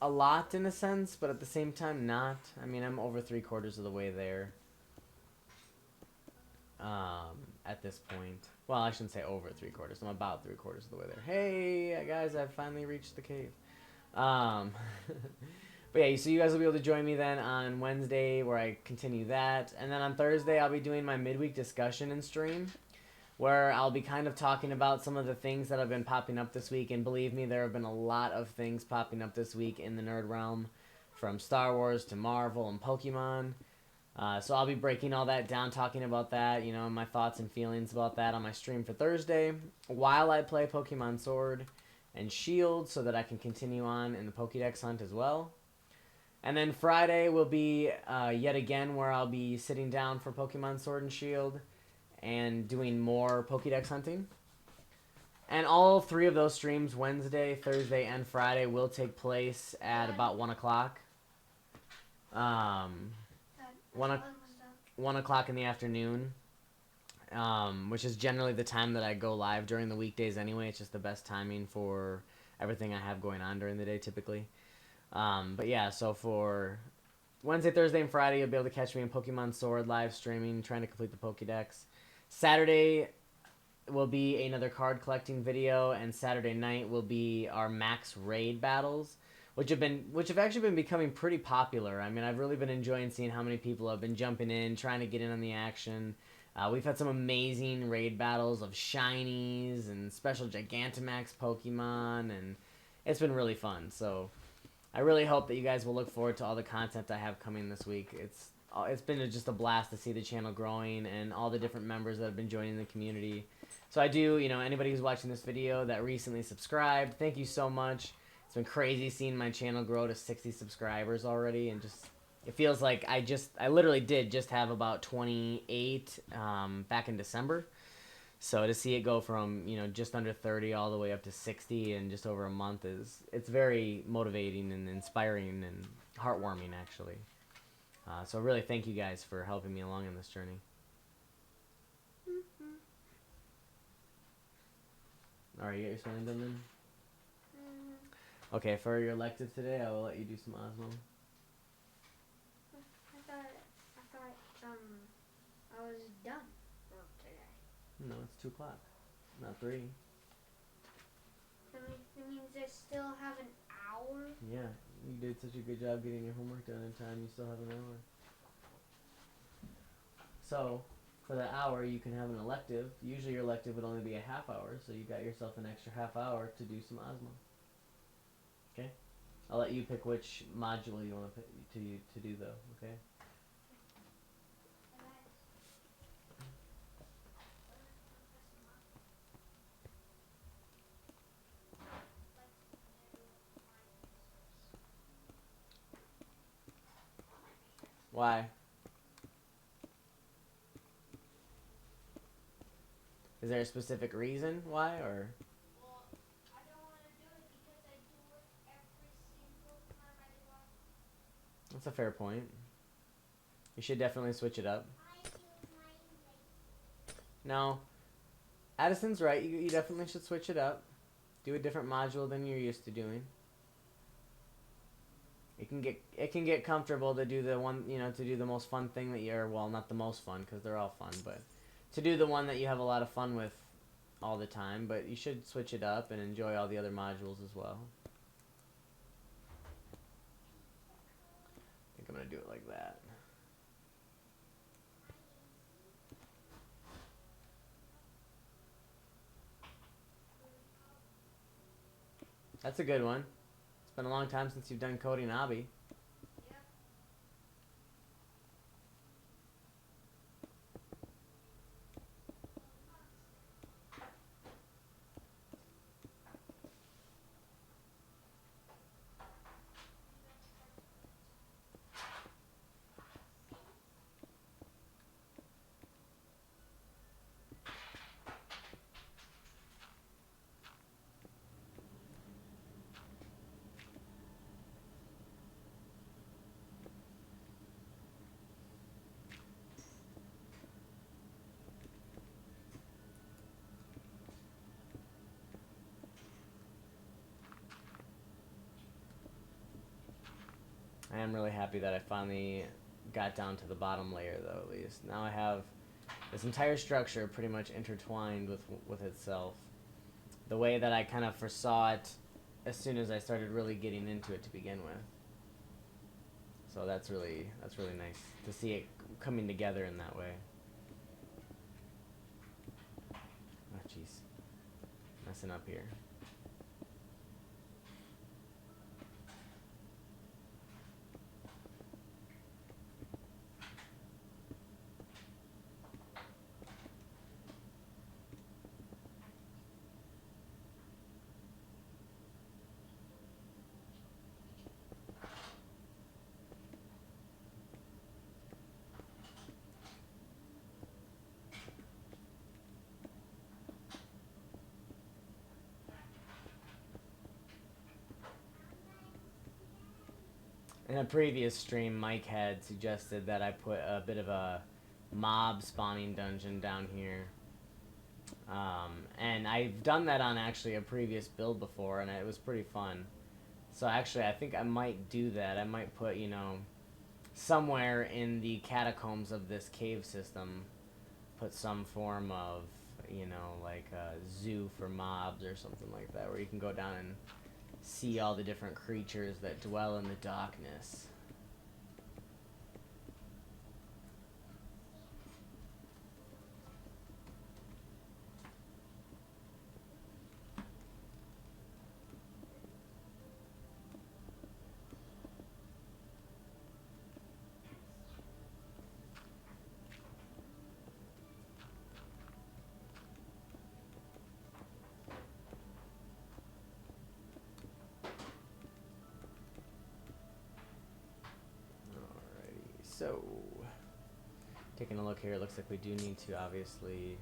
a lot in a sense, but at the same time not. I mean, I'm over 3/4 of the way there. At this point. Well, I shouldn't say over 3/4. I'm about 3/4 of the way there. Hey, guys, I've finally reached the cave. But yeah, so you guys will be able to join me then on Wednesday where I continue that. And then on Thursday, I'll be doing my midweek discussion and stream where I'll be kind of talking about some of the things that have been popping up this week. And believe me, there have been a lot of things popping up this week in the nerd realm, from Star Wars to Marvel and Pokemon. So I'll be breaking all that down, talking about that, you know, my thoughts and feelings about that on my stream for Thursday while I play Pokemon Sword and Shield so that I can continue on in the Pokédex hunt as well. And then Friday will be yet again where I'll be sitting down for Pokemon Sword and Shield and doing more Pokédex hunting. And all three of those streams, Wednesday, Thursday, and Friday, will take place at about 1 o'clock. 1 o'clock in the afternoon, which is generally the time that I go live during the weekdays anyway. It's just the best timing for everything I have going on during the day typically. But yeah, so for Wednesday, Thursday, and Friday, you'll be able to catch me in Pokemon Sword live streaming, trying to complete the Pokédex. Saturday will be another card collecting video, and Saturday night will be our max raid battles, which have actually been becoming pretty popular. I mean, I've really been enjoying seeing how many people have been jumping in, trying to get in on the action. We've had some amazing raid battles of shinies and special Gigantamax Pokemon, and it's been really fun. So I really hope that you guys will look forward to all the content I have coming this week. It's been just a blast to see the channel growing and all the different members that have been joining the community. So I do, you know, anybody who's watching this video that recently subscribed, thank you so much. It's been crazy seeing my channel grow to 60 subscribers already, and just it feels like I literally did just have about 28 back in December. So to see it go from, you know, just under 30 all the way up to 60 in just over a month it's very motivating and inspiring and heartwarming actually. So really thank you guys for helping me along in this journey. Alright, you got your spelling done then? Okay, for your elective today, I will let you do some Osmo. I thought I was done for today. No, it's 2 o'clock, not 3. That means I still have an hour? Yeah, you did such a good job getting your homework done in time, you still have an hour. So, for that hour, you can have an elective. Usually your elective would only be a half hour, so you got yourself an extra half hour to do some Osmo. Okay? I'll let you pick which module you want to do though, okay? Why? Is there a specific reason why, or? Well, I don't want to do it because I do it every single time I do it. That's a fair point. You should definitely switch it up. No. Addison's right, you definitely should switch it up. Do a different module than you're used to doing. It can get comfortable to do the one, you know, to do the most fun thing that you're, well, not the most fun because they're all fun, but to do the one that you have a lot of fun with all the time, but you should switch it up and enjoy all the other modules as well. I think I'm going to do it like that. That's a good one. It's been a long time since you've done Cody and Obby. I am really happy that I finally got down to the bottom layer, though, at least. Now I have this entire structure pretty much intertwined with itself. The way that I kind of foresaw it as soon as I started really getting into it to begin with. So that's really nice to see it coming together in that way. Oh jeez, messing up here. In a previous stream, Mike had suggested that I put a bit of a mob spawning dungeon down here. And I've done that on actually a previous build before, and it was pretty fun. So actually, I think I might do that. I might put, you know, somewhere in the catacombs of this cave system, put some form of, you know, like a zoo for mobs or something like that, where you can go down and see all the different creatures that dwell in the darkness. So, taking a look here, it looks like we do need to obviously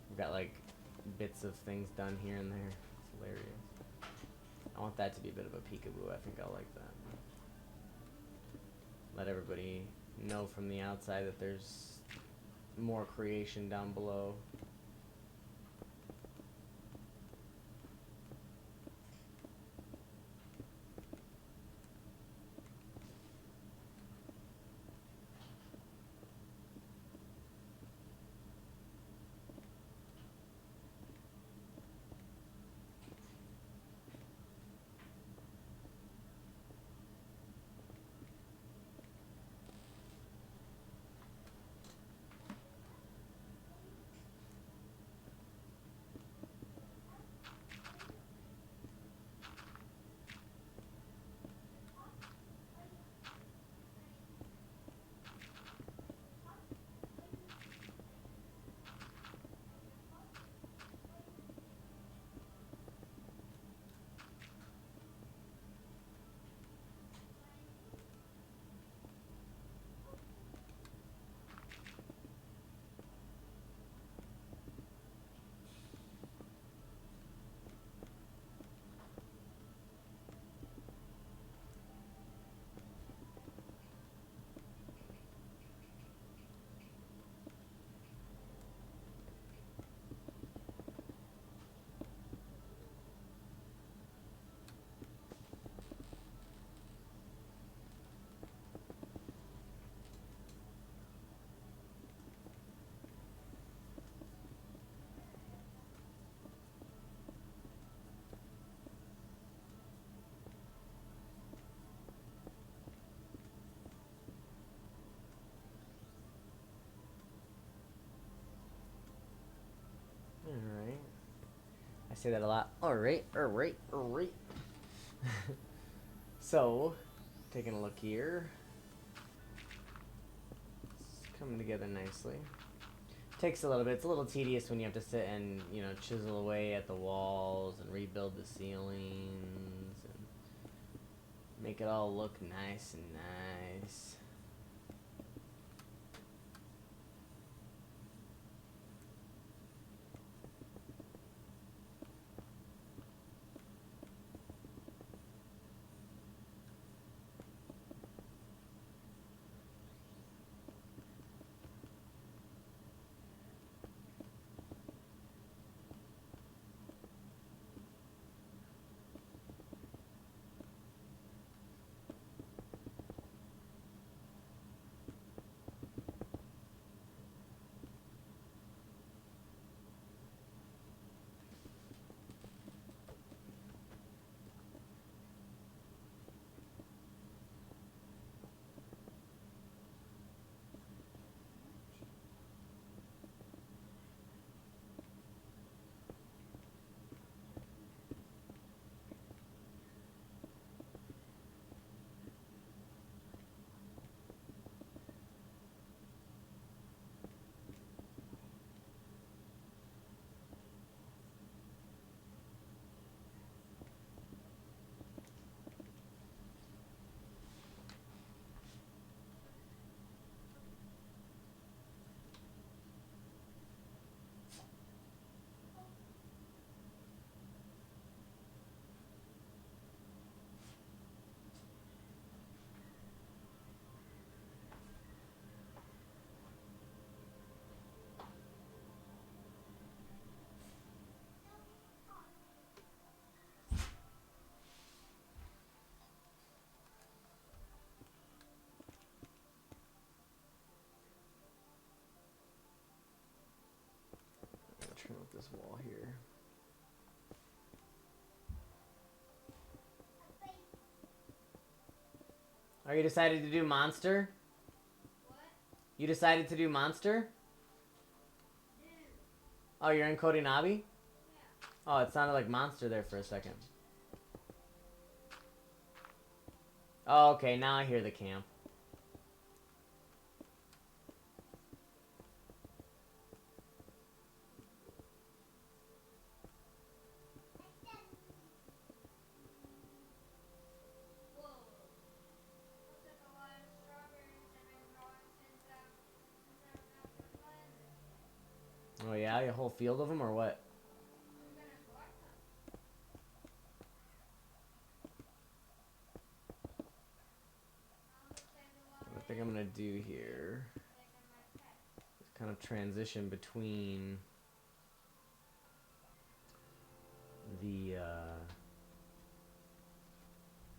we've got like bits of things done here and there. It's hilarious. I want that to be a bit of a peekaboo. I think I'll like that. Let everybody know from the outside that there's more creation down below. Alright. I say that a lot. Alright. So, taking a look here. It's coming together nicely. Takes a little bit. It's a little tedious when you have to sit and, you know, chisel away at the walls and rebuild the ceilings and make it all look nice and nice. wall here. Are you decided to do monster? What? You decided to do monster? No. Oh, you're encoding Nabi? Yeah. Oh, it sounded like monster there for a second. Oh, okay, now I hear the camp. Whoa. Looks like a lot of strawberries have been growing since I'm not been playing this game. Oh yeah, a whole field of them or what? I'm gonna collect them. Looks like a lot What I of think I'm gonna do here like on my pet. is kind of transition between the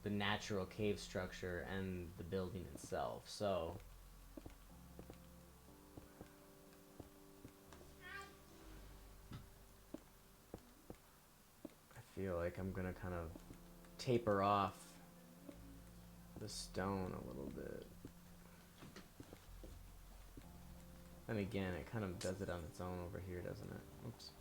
natural cave structure and the building itself. So I feel like I'm gonna kind of taper off the stone a little bit. And again, it kind of does it on its own over here, doesn't it? Oops.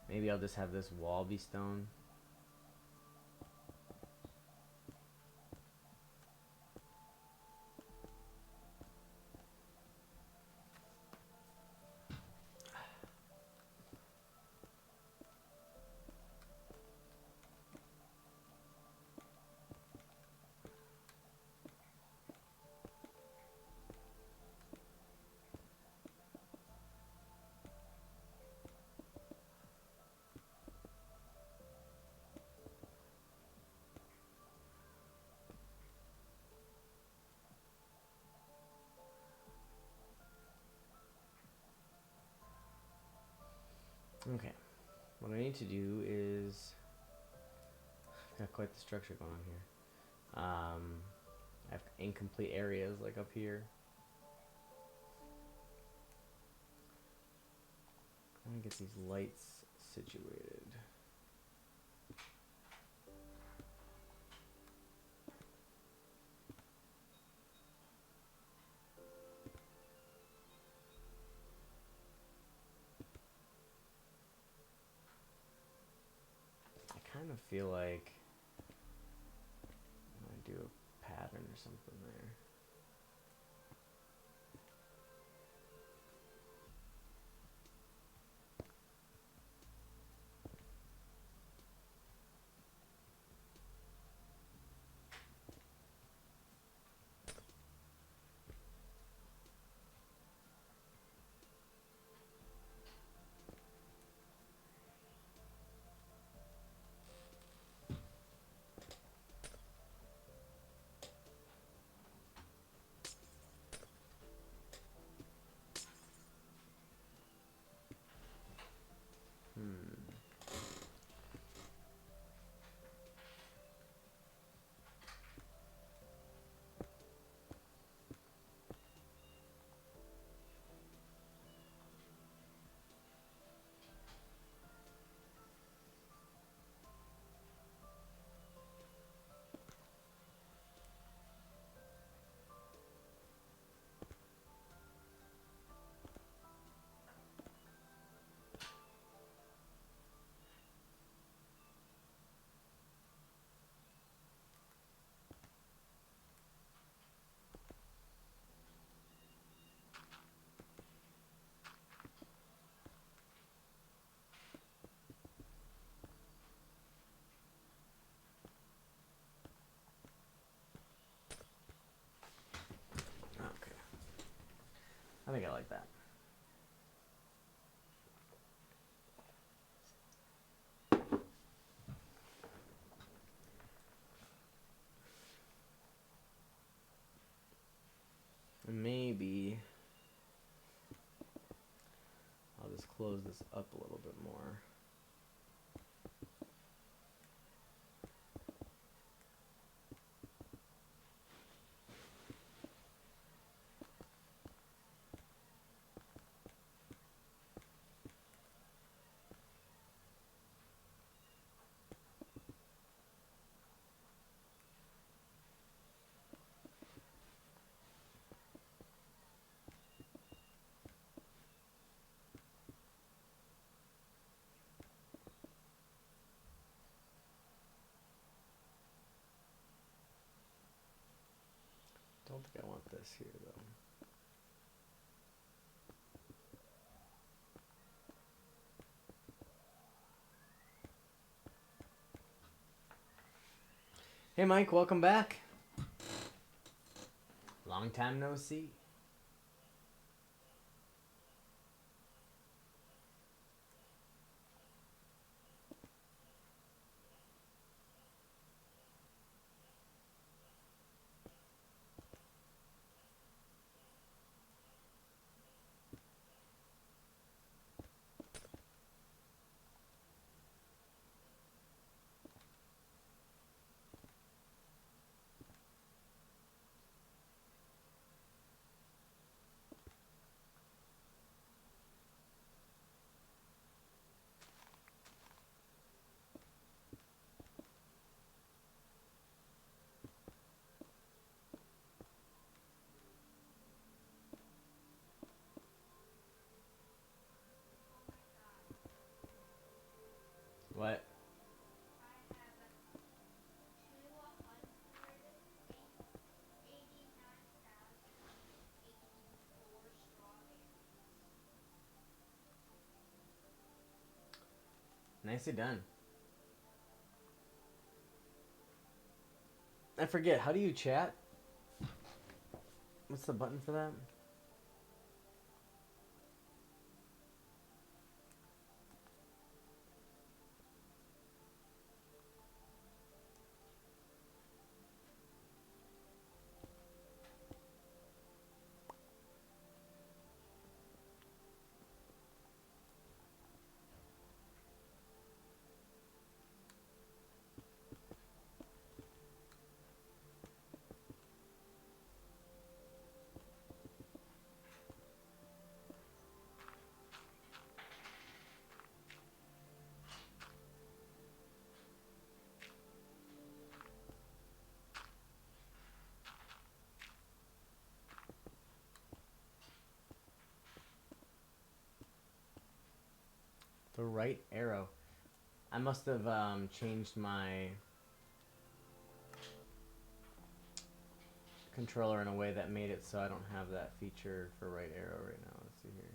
Maybe I'll just have this wall be stone. Okay, what I need to do is, I've got quite the structure going on here. I have incomplete areas like up here. I'm gonna get these lights situated. I kind of feel like I do a pattern or something there. Okay. I think I like that. And maybe I'll just close this up a little bit more. don't think I want this here though. Hey Mike, welcome back. Long time no see. What? I have 289,084 strawberries. Nicely done. I forget, how do you chat? What's the button for that? The right arrow. I must have changed my controller in a way that made it so I don't have that feature for right arrow right now. Let's see here.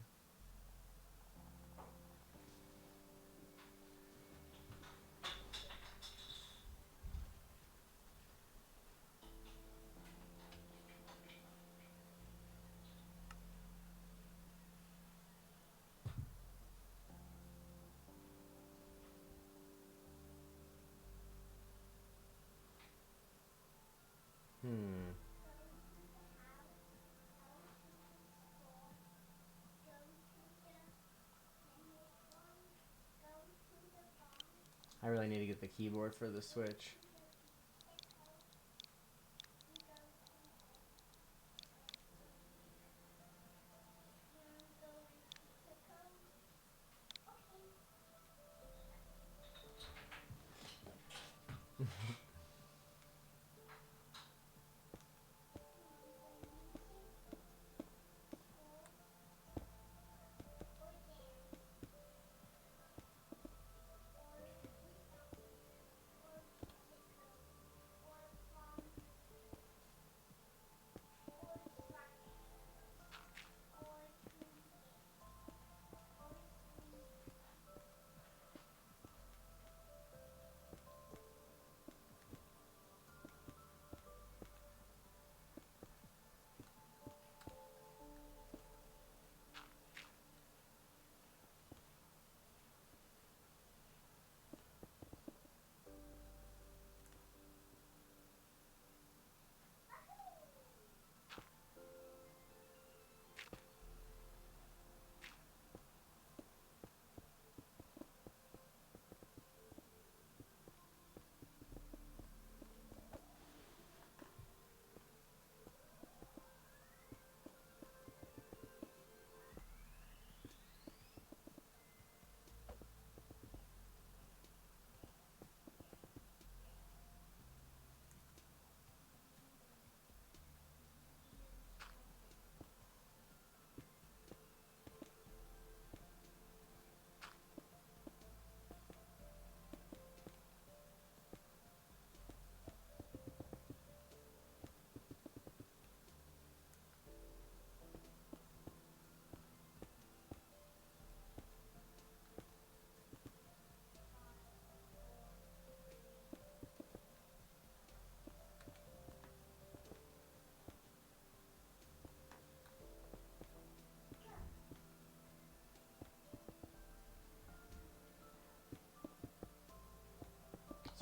Hmm. I really need to get the keyboard for the Switch.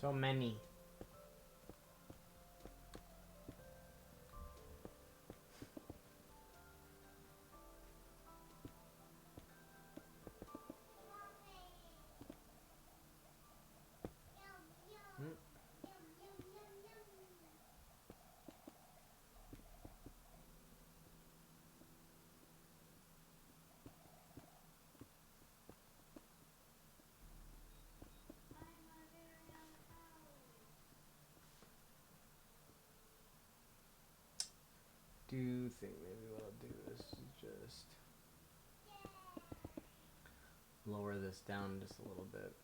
So many. Hmm. Do you think maybe what I'll do is just lower this down just a little bit.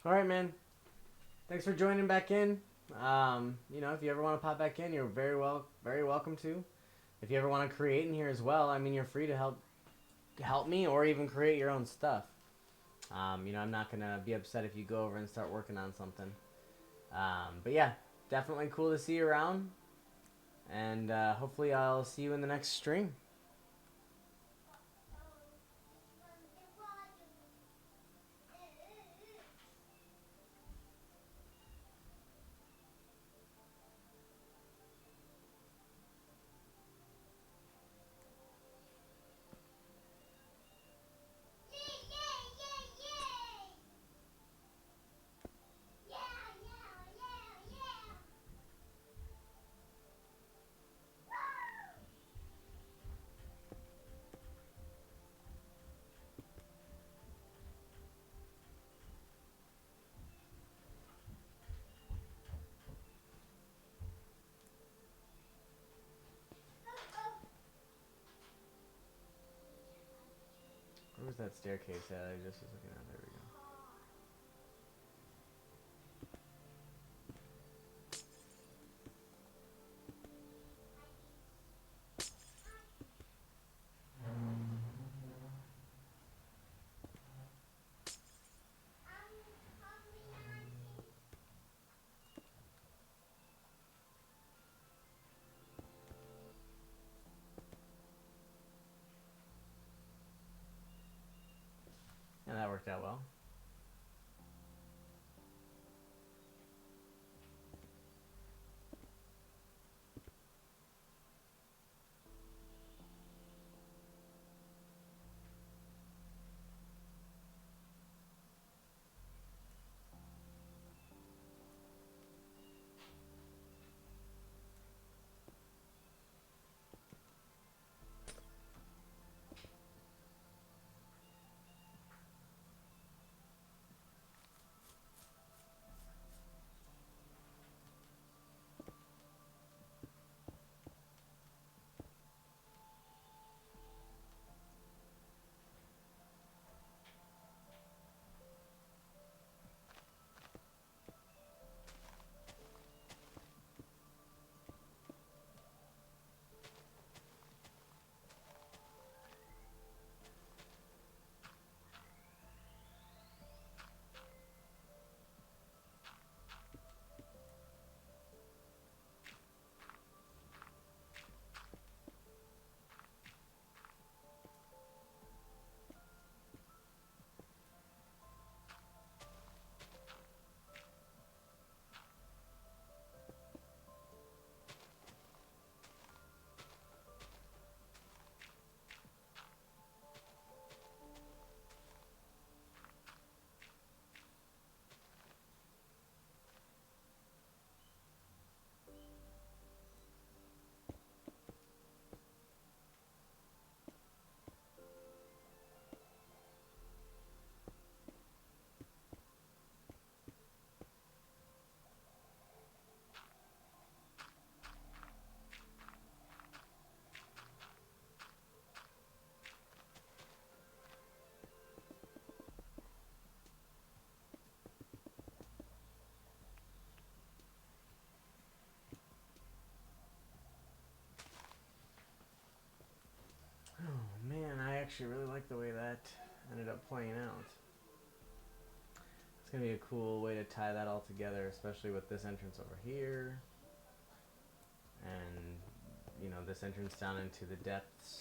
All right, man. Thanks for joining back in. You know, if you ever want to pop back in, you're very welcome to. If you ever want to create in here as well, I mean, you're free to help me or even create your own stuff. You know, I'm not gonna be upset if you go over and start working on something. But yeah, definitely cool to see you around, and hopefully I'll see you in the next stream. Where was that staircase at? I just was looking at. There we go. Yeah, that worked out well. that ended up playing out. It's going to be a cool way to tie that all together, especially with this entrance over here. And, you know, this entrance down into the depths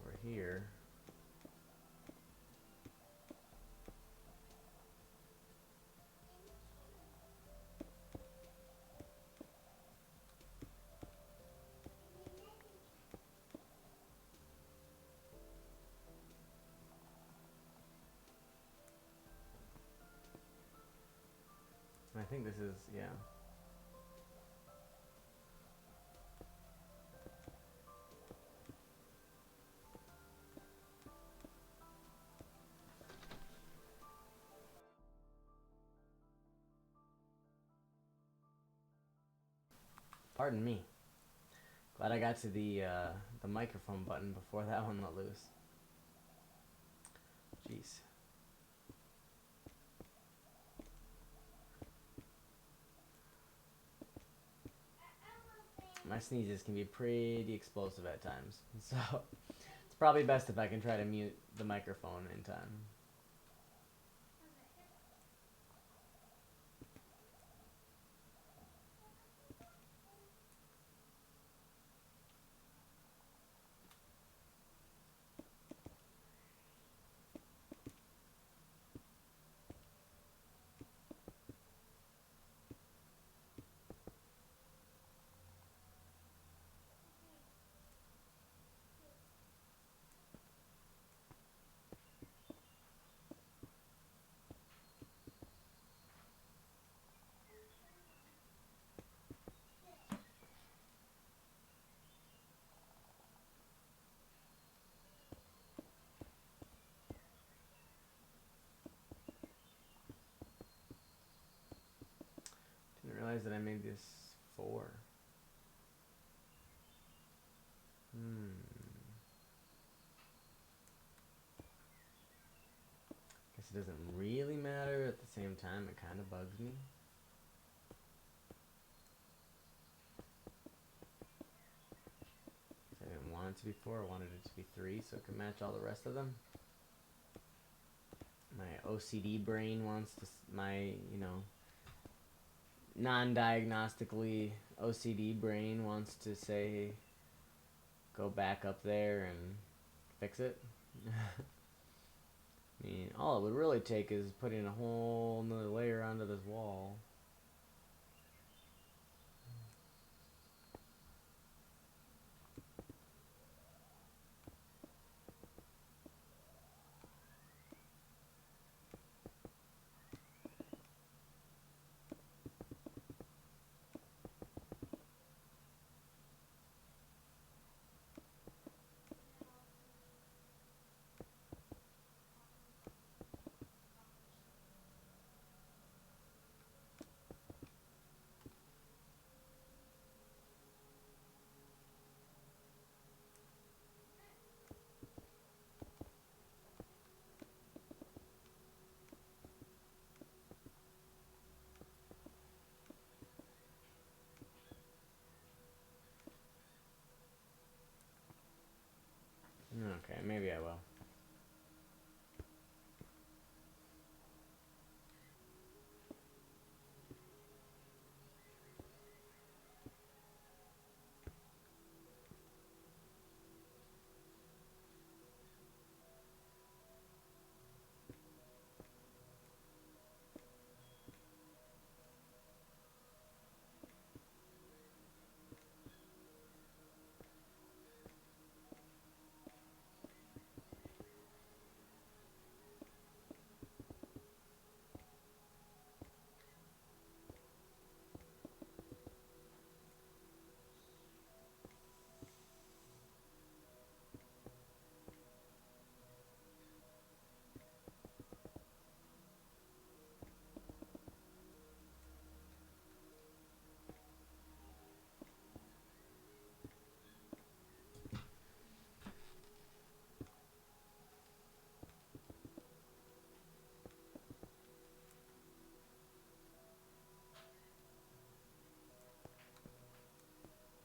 over here. And I think this is, yeah. Pardon me. Glad I got to the microphone button before that one let loose. Jeez. My sneezes can be pretty explosive at times, so it's probably best if I can try to mute the microphone in time. Didn't realize that I made this 4. Guess it doesn't really matter. At the same time, it kind of bugs me. I didn't want it to be 4. I wanted it to be 3 so it could match all the rest of them. My OCD brain wants to, my, you know, non-diagnostically OCD brain wants to say, go back up there and fix it. I mean, all it would really take is putting a whole nother layer onto this wall. Okay, maybe I will.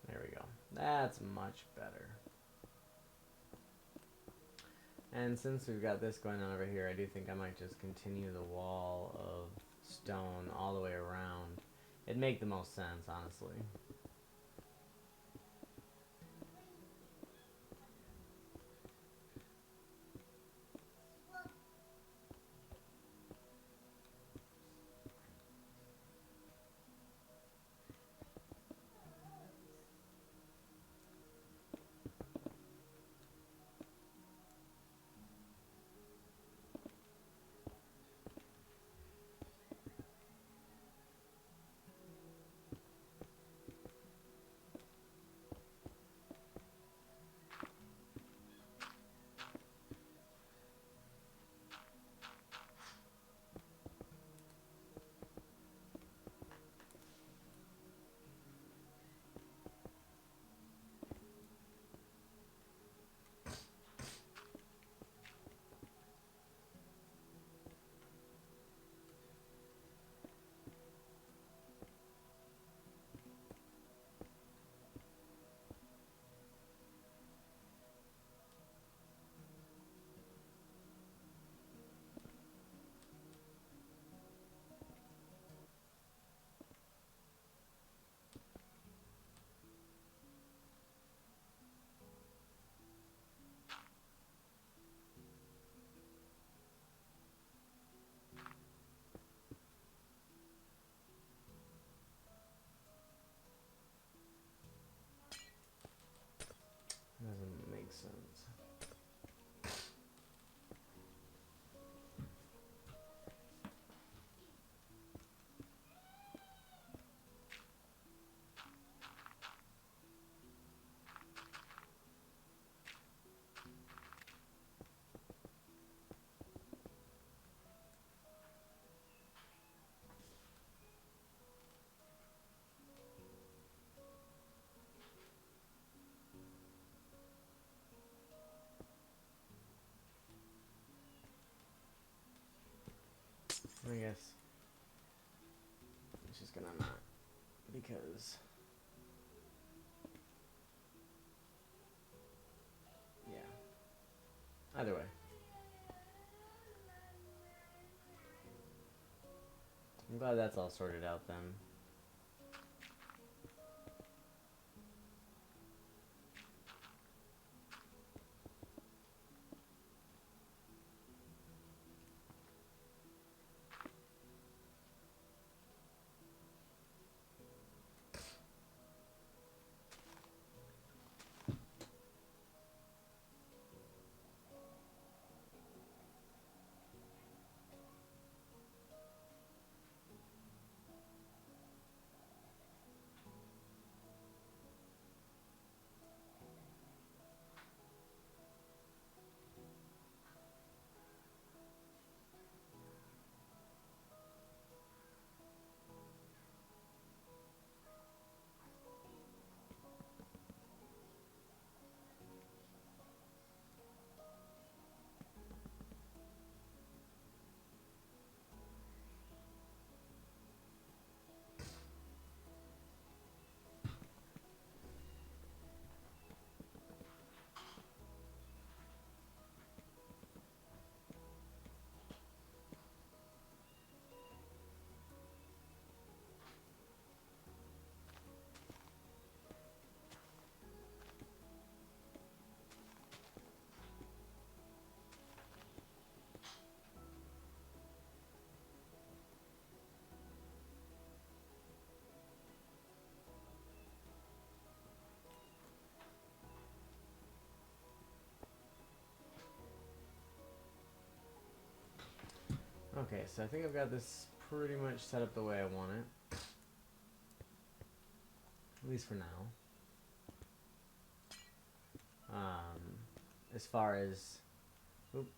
There we go. That's much better. And since we've got this going on over here, I do think I might just continue the wall of stone all the way around. It'd make the most sense, honestly. Doesn't make sense. I guess it's just gonna not, because yeah. Either way, I'm glad that's all sorted out then. Okay, so I think I've got this pretty much set up the way I want it. At least for now. As far as... Oop,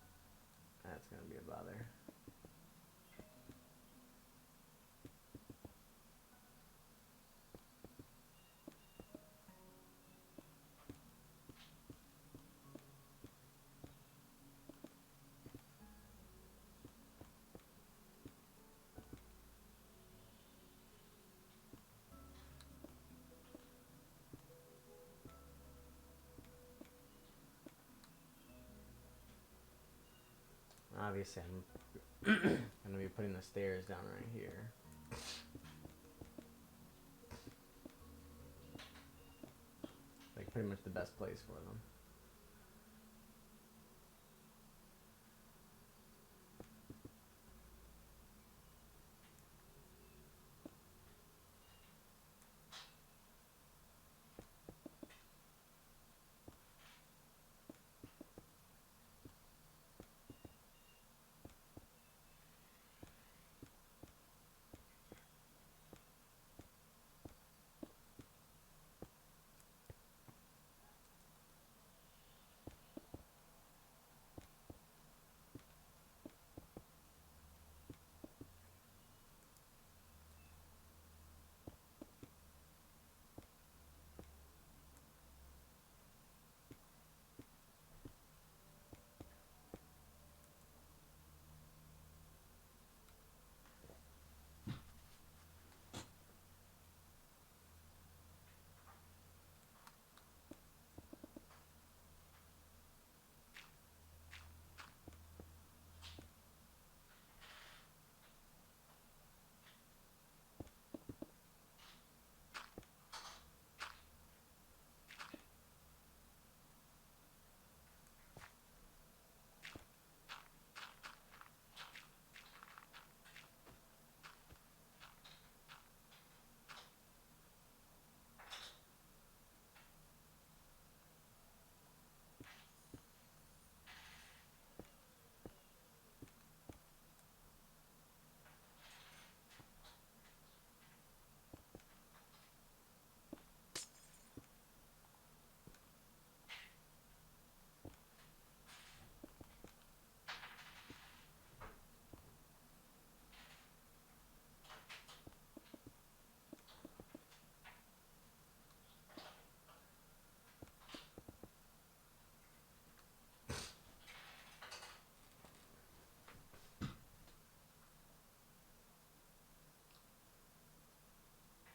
that's gonna be a bother. obviously I'm gonna be putting the stairs down right here. Like pretty much the best place for them.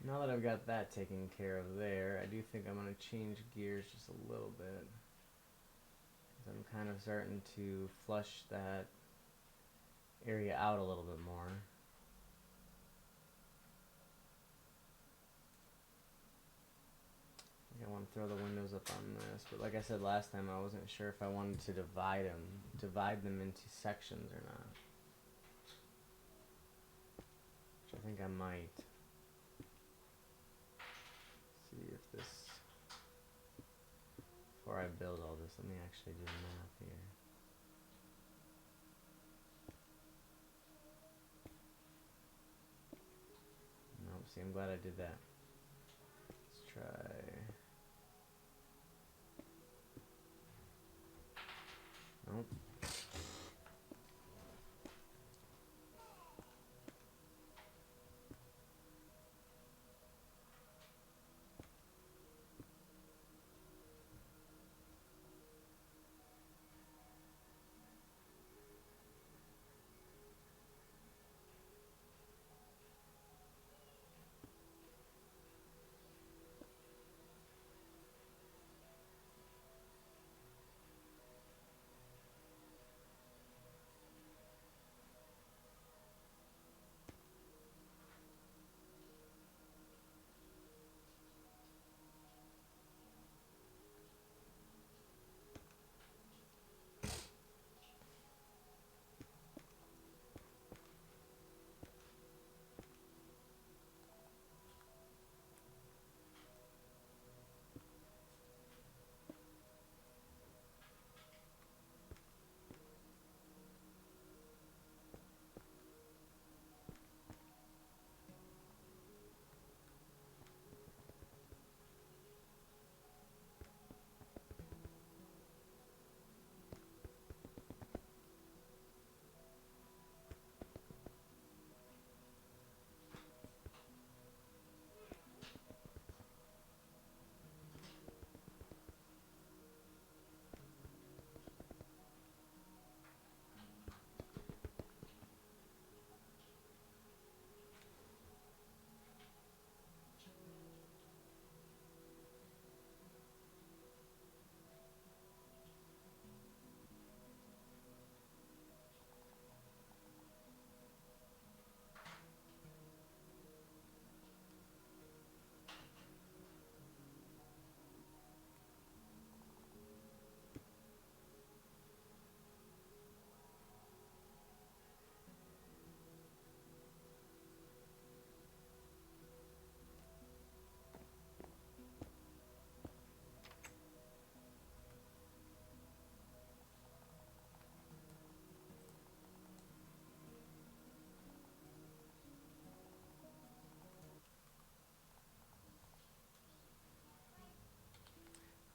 Now that I've got that taken care of there, I do think I'm going to change gears just a little bit. 'Cause I'm kind of starting to flush that area out a little bit more. I want to throw the windows up on this, but like I said last time, I wasn't sure if I wanted to divide them into sections or not. Which I think I might. See if this, before I build all this, let me actually do the math here. Nope, see, I'm glad I did that. Let's try. Nope.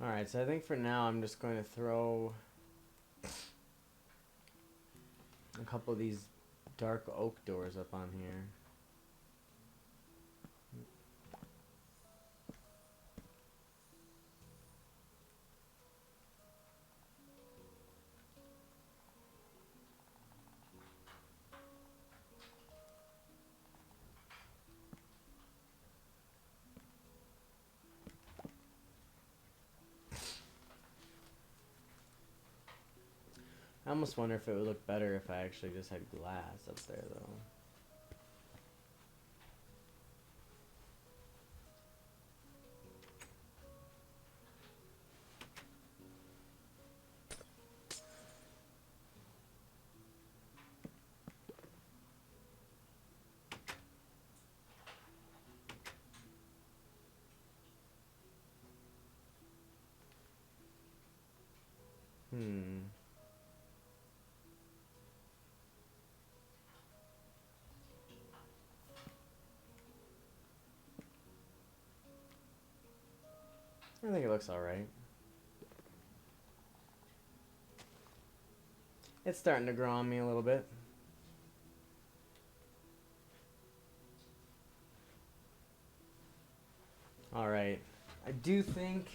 Alright, so I think for now I'm just going to throw a couple of these dark oak doors up on here. I almost wonder if it would look better if I actually just had glass up there, though. I think it looks alright. It's starting to grow on me a little bit. Alright. I do think,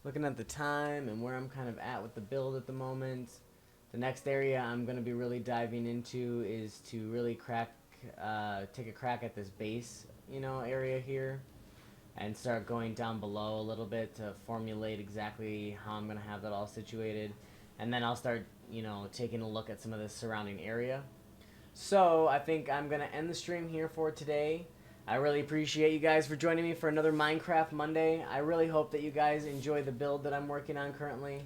looking at the time and where I'm kind of at with the build at the moment, the next area I'm going to be really diving into is to really take a crack at this base, area here. And start going down below a little bit to formulate exactly how I'm going to have that all situated. And then I'll start, taking a look at some of the surrounding area. So I think I'm going to end the stream here for today. I really appreciate you guys for joining me for another Minecraft Monday. I really hope that you guys enjoy the build that I'm working on currently.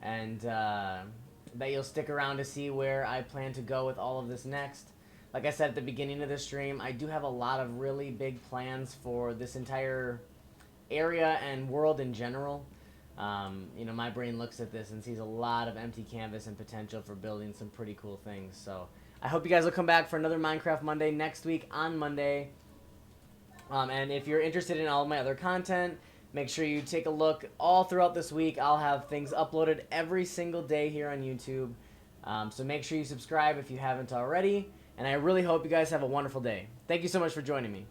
And that you'll stick around to see where I plan to go with all of this next. Like I said at the beginning of the stream, I do have a lot of really big plans for this entire area and world in general. My brain looks at this and sees a lot of empty canvas and potential for building some pretty cool things. So I hope you guys will come back for another Minecraft Monday next week on Monday. And if you're interested in all of my other content, make sure you take a look all throughout this week. I'll have things uploaded every single day here on YouTube. So make sure you subscribe if you haven't already. And I really hope you guys have a wonderful day. Thank you so much for joining me.